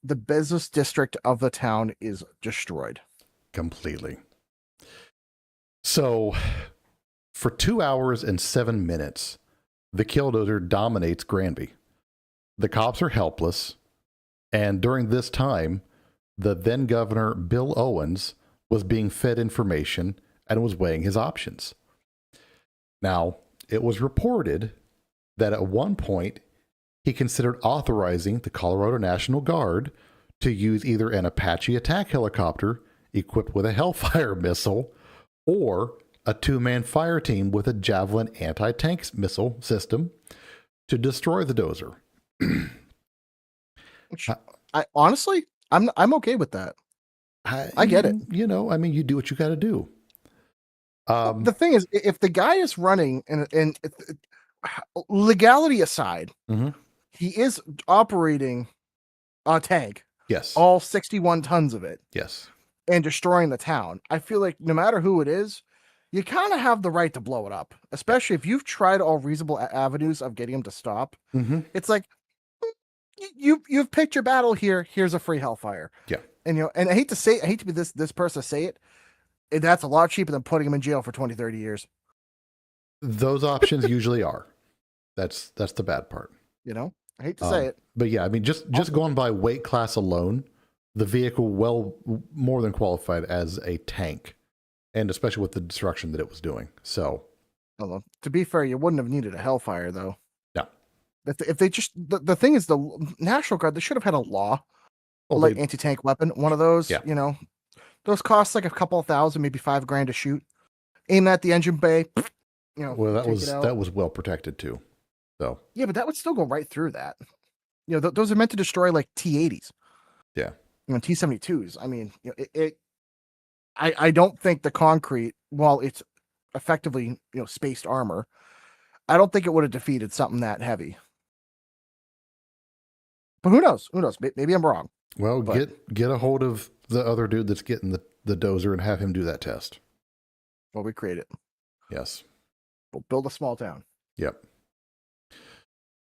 the business district of the town is destroyed. Completely. So, for 2 hours and 7 minutes, the Killdozer dominates Granby. The cops are helpless. And during this time, the then governor, Bill Owens, was being fed information and was weighing his options. Now, it was reported that at one point, he considered authorizing the Colorado National Guard to use either an Apache attack helicopter equipped with a Hellfire missile or a 2-man fire team with a Javelin anti-tank missile system to destroy the dozer. I honestly, I'm okay with that. I get it. I mean, you do what you got to do. The thing is, if the guy is running and legality aside, he is operating a tank, Yes. all 61 tons of it, Yes. and destroying the town. I feel like no matter who it is, you kind of have the right to blow it up, especially if you've tried all reasonable avenues of getting him to stop. Mm-hmm. It's like you've picked your battle here. Here's a free hellfire. Yeah. And and I hate to be this person to say it, that's a lot cheaper than putting him in jail for 20, 30 years. Those options usually are. That's the bad part. I hate to say it. But yeah, I mean, just going by weight class alone, the vehicle well more than qualified as a tank, and especially with the destruction that it was doing. So, Although, to be fair, you wouldn't have needed a hellfire though. No. If they just the thing is, the National Guard, they should have had a law, well, like anti-tank weapon, one of those. Yeah. Those cost like a couple $1,000, maybe $5,000 to shoot. Aim at the engine bay. Well, that was well protected too. So yeah, but that would still go right through that. Those are meant to destroy like T-80s. Yeah. T-72s. I mean, I don't think the concrete, while it's effectively spaced armor, I don't think it would have defeated something that heavy. But who knows? Who knows? Maybe I'm wrong. Well, get a hold of the other dude that's getting the dozer and have him do that test. Well, we create it. Yes. We'll build a small town. Yep.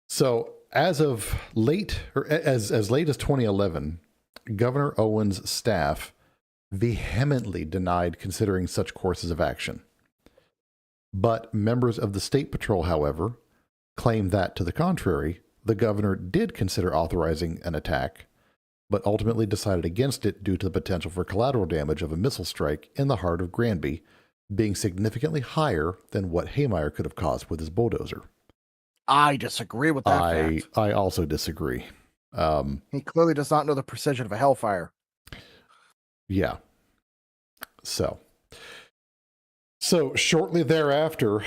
So as late as 2011, Governor Owen's staff vehemently denied considering such courses of action. But members of the State Patrol, however, claim that, to the contrary, the governor did consider authorizing an attack, but ultimately decided against it due to the potential for collateral damage of a missile strike in the heart of Granby being significantly higher than what Haymeyer could have caused with his bulldozer. I disagree with that fact. I also disagree. He clearly does not know the precision of a hellfire. Yeah. So shortly thereafter,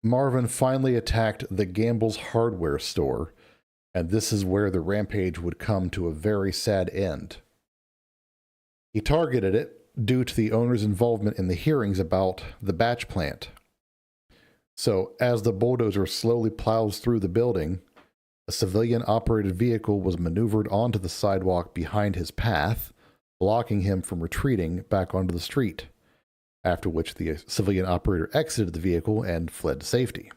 Marvin finally attacked the Gamble's hardware store, and this is where the rampage would come to a very sad end. He targeted it due to the owner's involvement in the hearings about the batch plant. So as the bulldozer slowly plows through the building, a civilian-operated vehicle was maneuvered onto the sidewalk behind his path, blocking him from retreating back onto the street, after which the civilian operator exited the vehicle and fled to safety.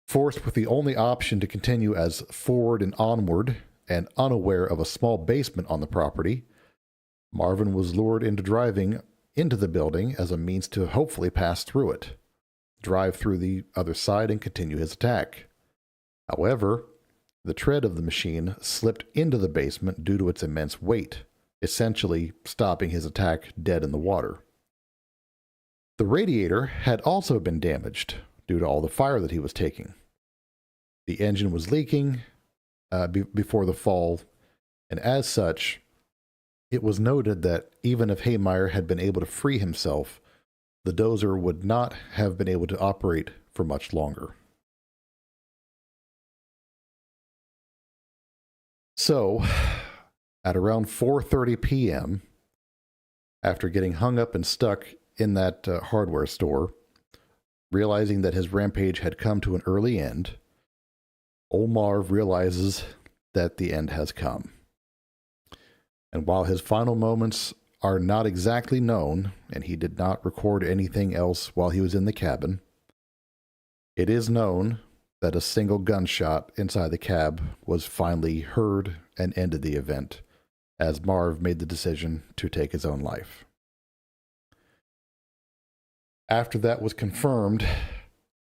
Forced with the only option to continue as forward and onward, and unaware of a small basement on the property, Marvin was lured into driving into the building as a means to hopefully pass through it, drive through the other side, and continue his attack. However, the tread of the machine slipped into the basement due to its immense weight, essentially stopping his attack dead in the water. The radiator had also been damaged due to all the fire that he was taking. The engine was leaking before the fall, and as such, it was noted that even if Haymeyer had been able to free himself, the dozer would not have been able to operate for much longer. So, at around 4:30 p.m., after getting hung up and stuck in that hardware store, realizing that his rampage had come to an early end, old Marv realizes that the end has come. And while his final moments are not exactly known, and he did not record anything else while he was in the cabin, it is known that a single gunshot inside the cab was finally heard and ended the event, as Marv made the decision to take his own life. After that was confirmed,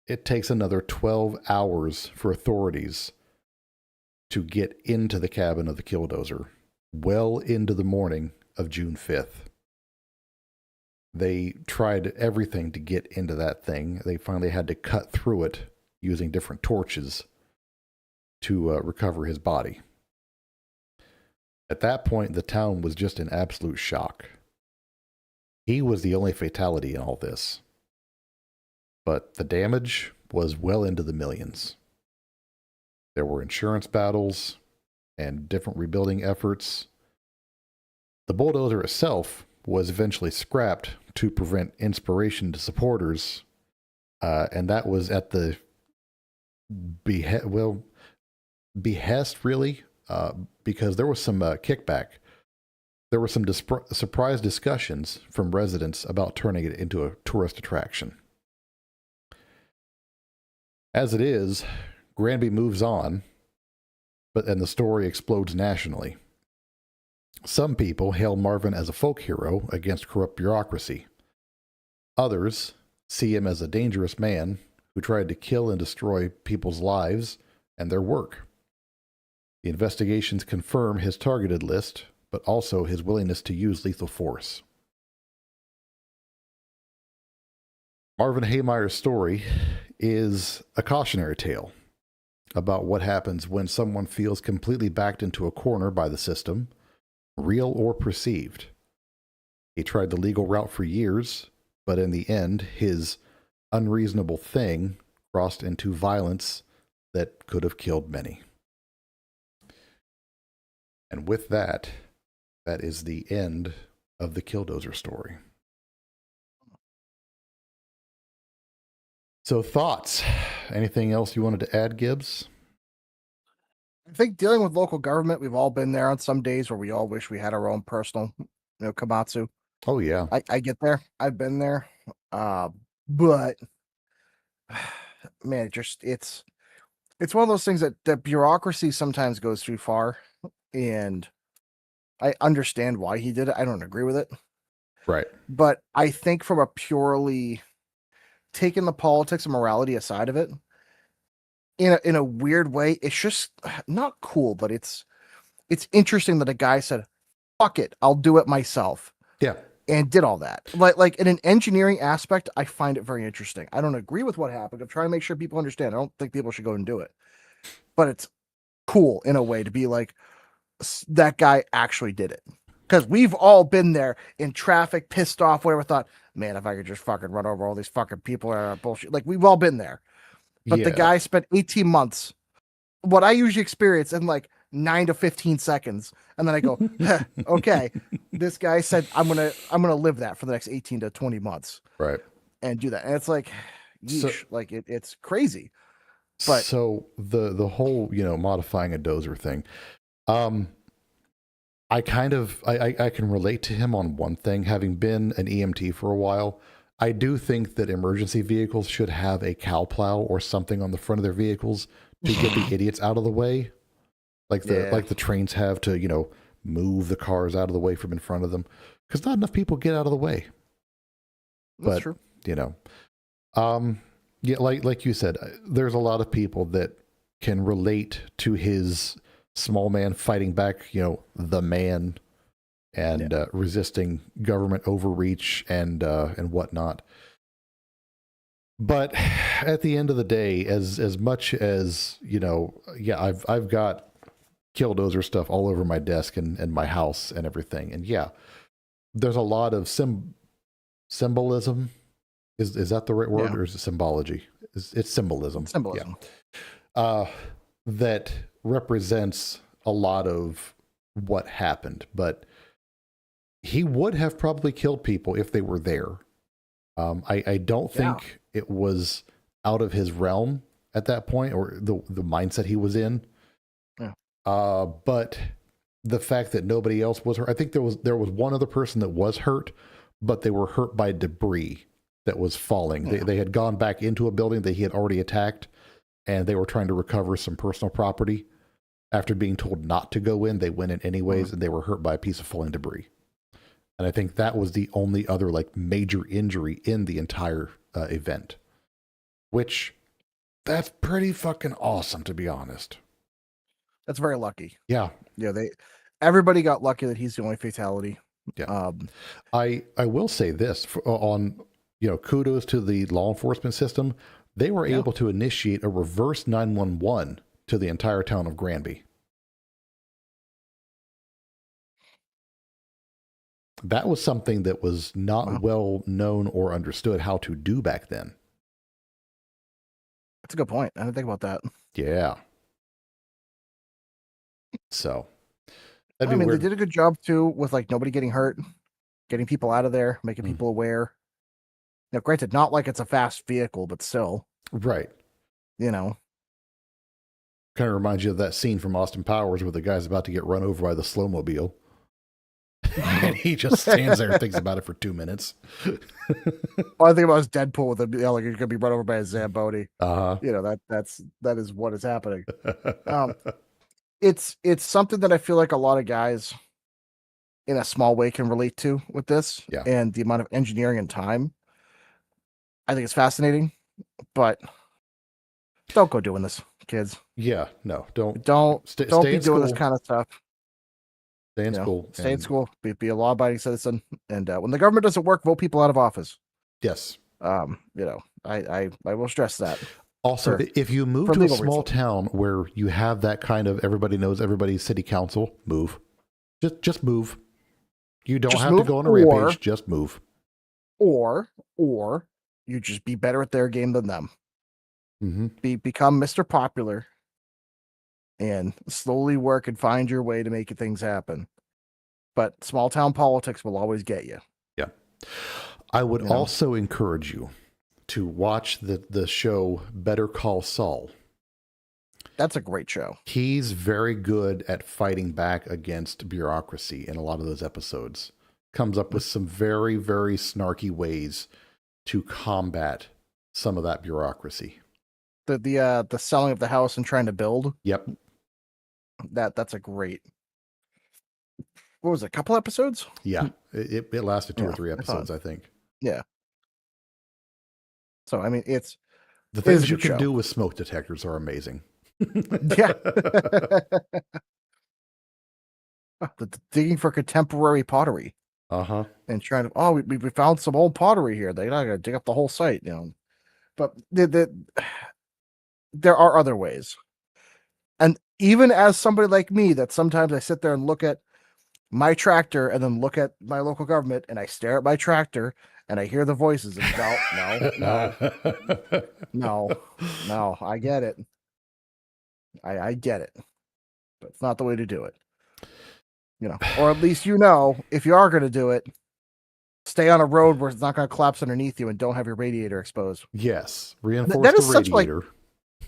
it takes another 12 hours for authorities to get into the cabin of the Killdozer, well into the morning of June 5th. They tried everything to get into that thing. They finally had to cut through it using different torches to recover his body. At that point, the town was just in absolute shock. He was the only fatality in all this. But the damage was well into the millions. There were insurance battles and different rebuilding efforts. The bulldozer itself was eventually scrapped to prevent inspiration to supporters, and that was at the behest really, because there was some kickback. There were some surprise discussions from residents about turning it into a tourist attraction. As it is, Granby moves on, and the story explodes nationally. Some people hail Marvin as a folk hero against corrupt bureaucracy. Others see him as a dangerous man who tried to kill and destroy people's lives and their work. The investigations confirm his targeted list, but also his willingness to use lethal force. Marvin Haymeyer's story is a cautionary tale about what happens when someone feels completely backed into a corner by the system, real or perceived. He tried the legal route for years, but in the end, his unreasonable thing crossed into violence that could have killed many. And with that, that is the end of the Killdozer story. So thoughts? Anything else you wanted to add, Gibbs? I think dealing with local government, we've all been there on some days where we all wish we had our own personal, Komatsu. Oh, yeah. I get there. I've been there. But man, it's one of those things that bureaucracy sometimes goes too far, and I understand why he did it. I don't agree with it. Right. But I think from a purely taking the politics and morality aside of it, in a weird way, it's just not cool, but it's interesting that a guy said, fuck it, I'll do it myself. Yeah. And did all that. Like in an engineering aspect, I find it very interesting. I don't agree with what happened. I'm trying to make sure people understand. I don't think people should go and do it. But it's cool in a way to be like, that guy actually did it. Because we've all been there in traffic, pissed off, whatever, thought, man, if I could just fucking run over all these fucking people that are bullshit. Like, we've all been there. But the guy spent 18 months, what I usually experience in like 9 to 15 seconds. And then I go, okay, this guy said, I'm going to live that for the next 18 to 20 months. Right. And do that. And it's like, yeesh, like it's crazy. But so the whole, modifying a dozer thing, I can relate to him on one thing. Having been an EMT for a while, I do think that emergency vehicles should have a cow plow or something on the front of their vehicles to get the idiots out of the way. Like the trains have to, move the cars out of the way from in front of them. Because not enough people get out of the way. That's true. Yeah, like you said, there's a lot of people that can relate to his small man fighting back, the man, and resisting government overreach and whatnot. But at the end of the day, as much as I've got Killdozer stuff all over my desk and my house and everything, and there's a lot of symbolism. Is that the right word, or is it symbology? It's symbolism. Symbolism. Yeah. That represents a lot of what happened, but he would have probably killed people if they were there. I don't think it was out of his realm at that point, or the mindset he was in. Yeah. But the fact that nobody else was hurt, I think there was one other person that was hurt, but they were hurt by debris that was falling. Yeah. They had gone back into a building that he had already attacked, and they were trying to recover some personal property. After being told not to go in, they went in anyways, and they were hurt by a piece of falling debris. And I think that was the only other major injury in the entire event, which that's pretty fucking awesome, to be honest. That's very lucky. Yeah. Yeah. Everybody got lucky that he's the only fatality. Yeah. I will say this on, kudos to the law enforcement system. They were able to initiate a reverse 911 to the entire town of Granby. That was something that was not well known or understood how to do back then. That's a good point. I didn't think about that. Yeah. So, they did a good job too with nobody getting hurt, getting people out of there, making people aware. Now, granted, not like it's a fast vehicle, but still. Right. Kind of reminds you of that scene from Austin Powers where the guy's about to get run over by the slowmobile. And he just stands there and thinks about it for 2 minutes. All I think about is Deadpool with him, like he's gonna be run over by a Zamboni. Uh-huh. You know, that is what is happening. It's something that I feel like a lot of guys in a small way can relate to with this. Yeah. And the amount of engineering and time. I think it's fascinating, but don't go doing this, kids. Yeah, no, don't Don't be in doing this school. kind of stuff. Stay in You know, school. stay in school. Be a law-abiding citizen. And when the government doesn't work, vote people out of office. Yes. You know, I will stress that. Also, if you move for to a legal small reasons. town where you have that kind of everybody knows everybody's city council, move. Just move. You don't Just have to move, go on a or- rampage. Just move. Or you just be better at their game than them. Mm-hmm. Become Mr. Popular and slowly work and find your way to make things happen. But small town politics will always get you. Yeah. I would You know? also encourage you to watch the show Better Call Saul. That's a great show. He's very good at fighting back against bureaucracy in a lot of those episodes. Comes up with some very, very snarky ways to combat some of that bureaucracy. The selling of the house and trying to build. Yep. That's a great. What was it? A couple episodes? Yeah. It lasted 2 or Yeah, 3 I thought- episodes, I think. Yeah. So I mean, it's The It is things a you good can show. do with smoke detectors are amazing. yeah. Digging for contemporary pottery Uh-huh. and trying to. We found some old pottery here. They're not gonna dig up the whole site, you know. But there are other ways. And even as somebody like me, that sometimes I sit there and look at my tractor and then look at my local government and I stare at my tractor and I hear the voices and no, I get it. I get it. But it's not the way to do it. You know, or at least if you are going to do it, stay on a road where it's not going to collapse underneath you and don't have your radiator exposed. Yes. Reinforce that the is such, like, radiator.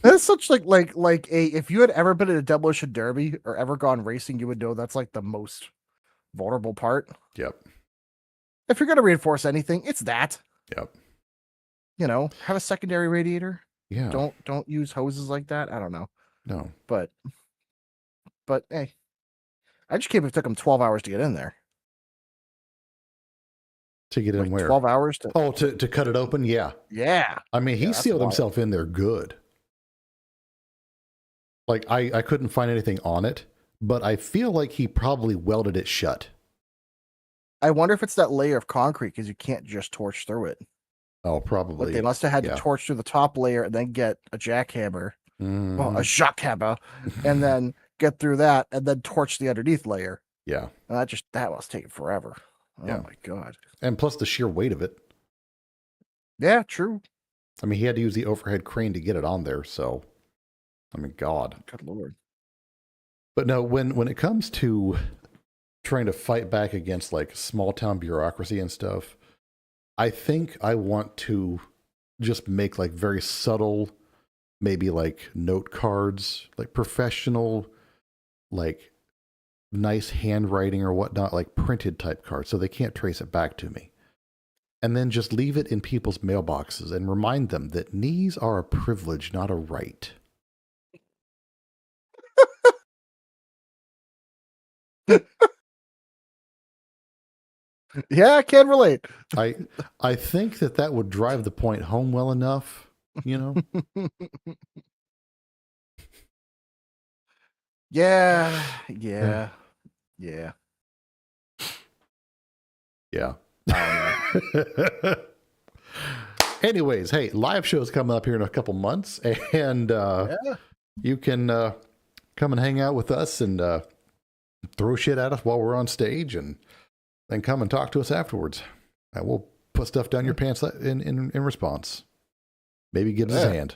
That is such like if you had ever been in a demolition derby or ever gone racing, you would know that's like the most vulnerable part. Yep. If you're going to reinforce anything, it's that. Yep. You know, have a secondary radiator. Yeah. Don't use hoses like that. I don't know. No. But hey, I just can't believe it took them 12 hours to get in there. To get in Like where? 12 hours to. Oh, to cut it open? Yeah. Yeah. I mean, he Yeah, that's sealed wild. himself in there good. Like, I couldn't find anything on it, but I feel like he probably welded it shut. I wonder if it's that layer of concrete because you can't just torch through it. Oh, probably. Like they must have had yeah. to torch through the top layer and then get a jackhammer, well, a Mhm. jackhammer, and then get through that and then torch the underneath layer. Yeah. And that must take forever. Oh Yeah. my god. And plus the sheer weight of it. Yeah, true. I mean, he had to use the overhead crane to get it on there, so I mean, God. Good lord. But no, when it comes to trying to fight back against like small town bureaucracy and stuff, I think I want to just make like very subtle, maybe like note cards, like professional, like nice handwriting or whatnot, like printed type cards, so they can't trace it back to me. And then just leave it in people's mailboxes and remind them that knees are a privilege, not a right. Yeah, I can relate. I think that would drive the point home well enough, you know? Yeah. Yeah. Anyways, hey, live show's coming up here in a couple months, and you can come and hang out with us and throw shit at us while we're on stage, and then come and talk to us afterwards. And we'll put stuff down your pants in response. Maybe give us a hand.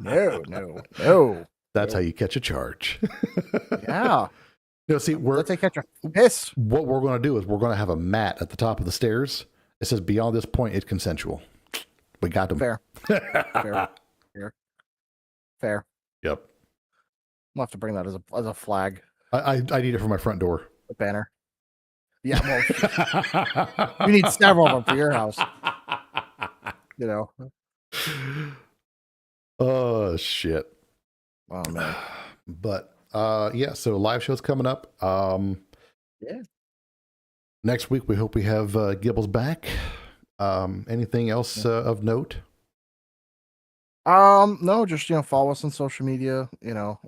No. That's how you catch a charge. Yeah. See, Let's catch a piss. what we're going to do is we're going to have a mat at the top of the stairs. It says, beyond this point, it's consensual. We got them. Fair. Fair. Yep. We'll have to bring that as a flag, I need it for my front door. a banner. Yeah, well, you need several of them for your house. You know. Oh shit. Oh man. But yeah, so live shows coming up. Yeah. Next week we hope we have Gibbles back. Anything else of note? No, just follow us on social media,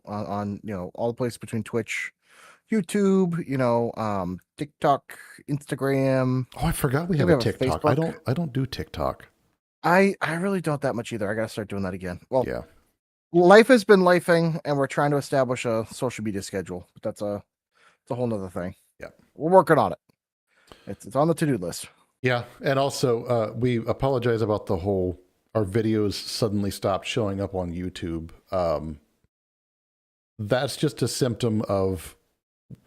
on all the places between Twitch, YouTube, TikTok, Instagram. Oh, I forgot we Yeah, have we a have a TikTok. Facebook. I don't do TikTok. I really don't that much either. I gotta start doing that again. Well, Yeah. life has been lifing, and we're trying to establish a social media schedule, but it's a whole nother thing. Yeah. We're working on it. It's on the to-do list. Yeah, and also we apologize about the whole our videos suddenly stopped showing up on YouTube. That's just a symptom of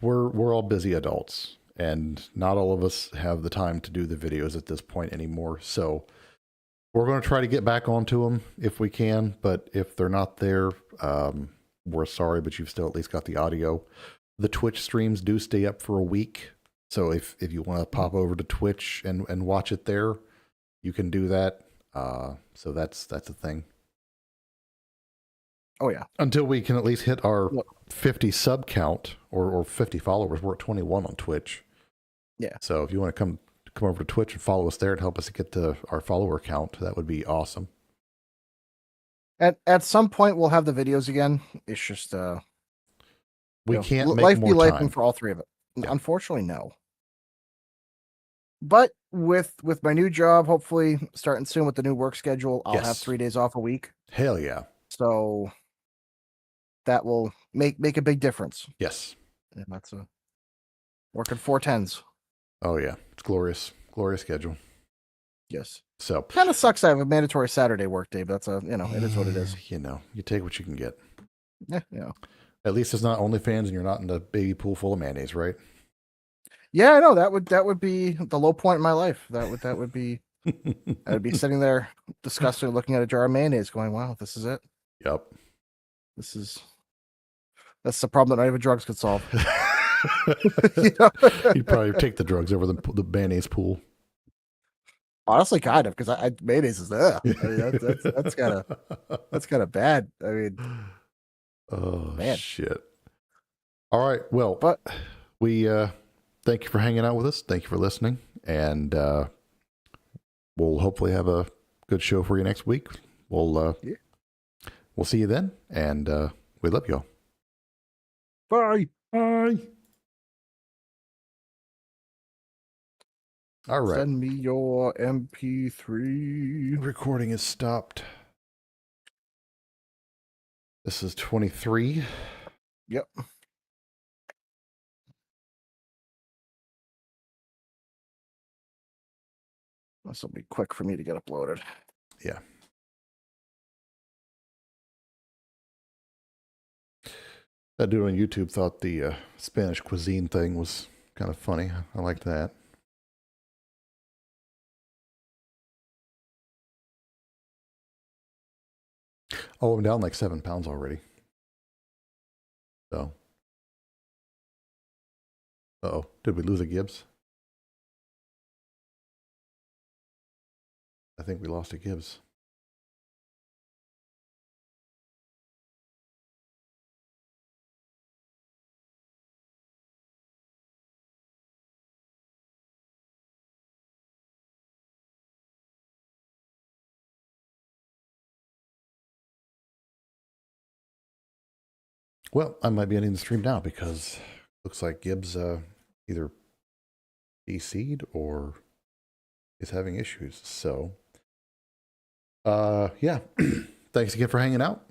we're all busy adults, and not all of us have the time to do the videos at this point anymore. So we're going to try to get back onto them if we can, but if they're not there, we're sorry, but you've still at least got the audio. The Twitch streams do stay up for a week. So if you want to pop over to Twitch and watch it there, you can do that. So that's a thing. Oh yeah. Until we can at least hit our 50 sub count or 50 followers. We're at 21 on Twitch. Yeah. So if you want to come over to Twitch and follow us there and help us get to our follower count, that would be awesome. At some point we'll have the videos again. It's just we can't make life more be life time for all three of it. Yeah. Unfortunately, no. But with my new job, hopefully starting soon with the new work schedule, I'll have 3 days off a week. Hell yeah. So that will make a big difference. Yes. And that's working 4/10s. Oh yeah. It's glorious schedule. Yes. So kind of sucks I have a mandatory Saturday work day, but that's it is what it is. You take what you can get. Yeah, yeah. At least it's not OnlyFans and you're not in a baby pool full of mayonnaise, right? Yeah, I know that would be the low point in my life. That would be I'd be sitting there disgusted looking at a jar of mayonnaise going, wow, this is it. Yep. That's the problem that not even drugs could solve. You'd probably take the drugs over the mayonnaise pool. Honestly, kind of, because mayonnaise is there. I mean, that's kind of bad. I mean, oh man. Shit. All right. Well, but we thank you for hanging out with us. Thank you for listening, and we'll hopefully have a good show for you next week. We'll see you then, and we love y'all. Bye. Bye. All right. Send me your MP3. Recording is stopped. This is 23. Yep. This will be quick for me to get uploaded. Yeah. That dude on YouTube thought the Spanish cuisine thing was kind of funny. I liked that. Oh, I'm down like 7 pounds already. So. Uh-oh. Did we lose a Gibbs? I think we lost a Gibbs. Well, I might be ending the stream now because looks like Gibbs either DC'd or is having issues. So, yeah. Thanks again for hanging out.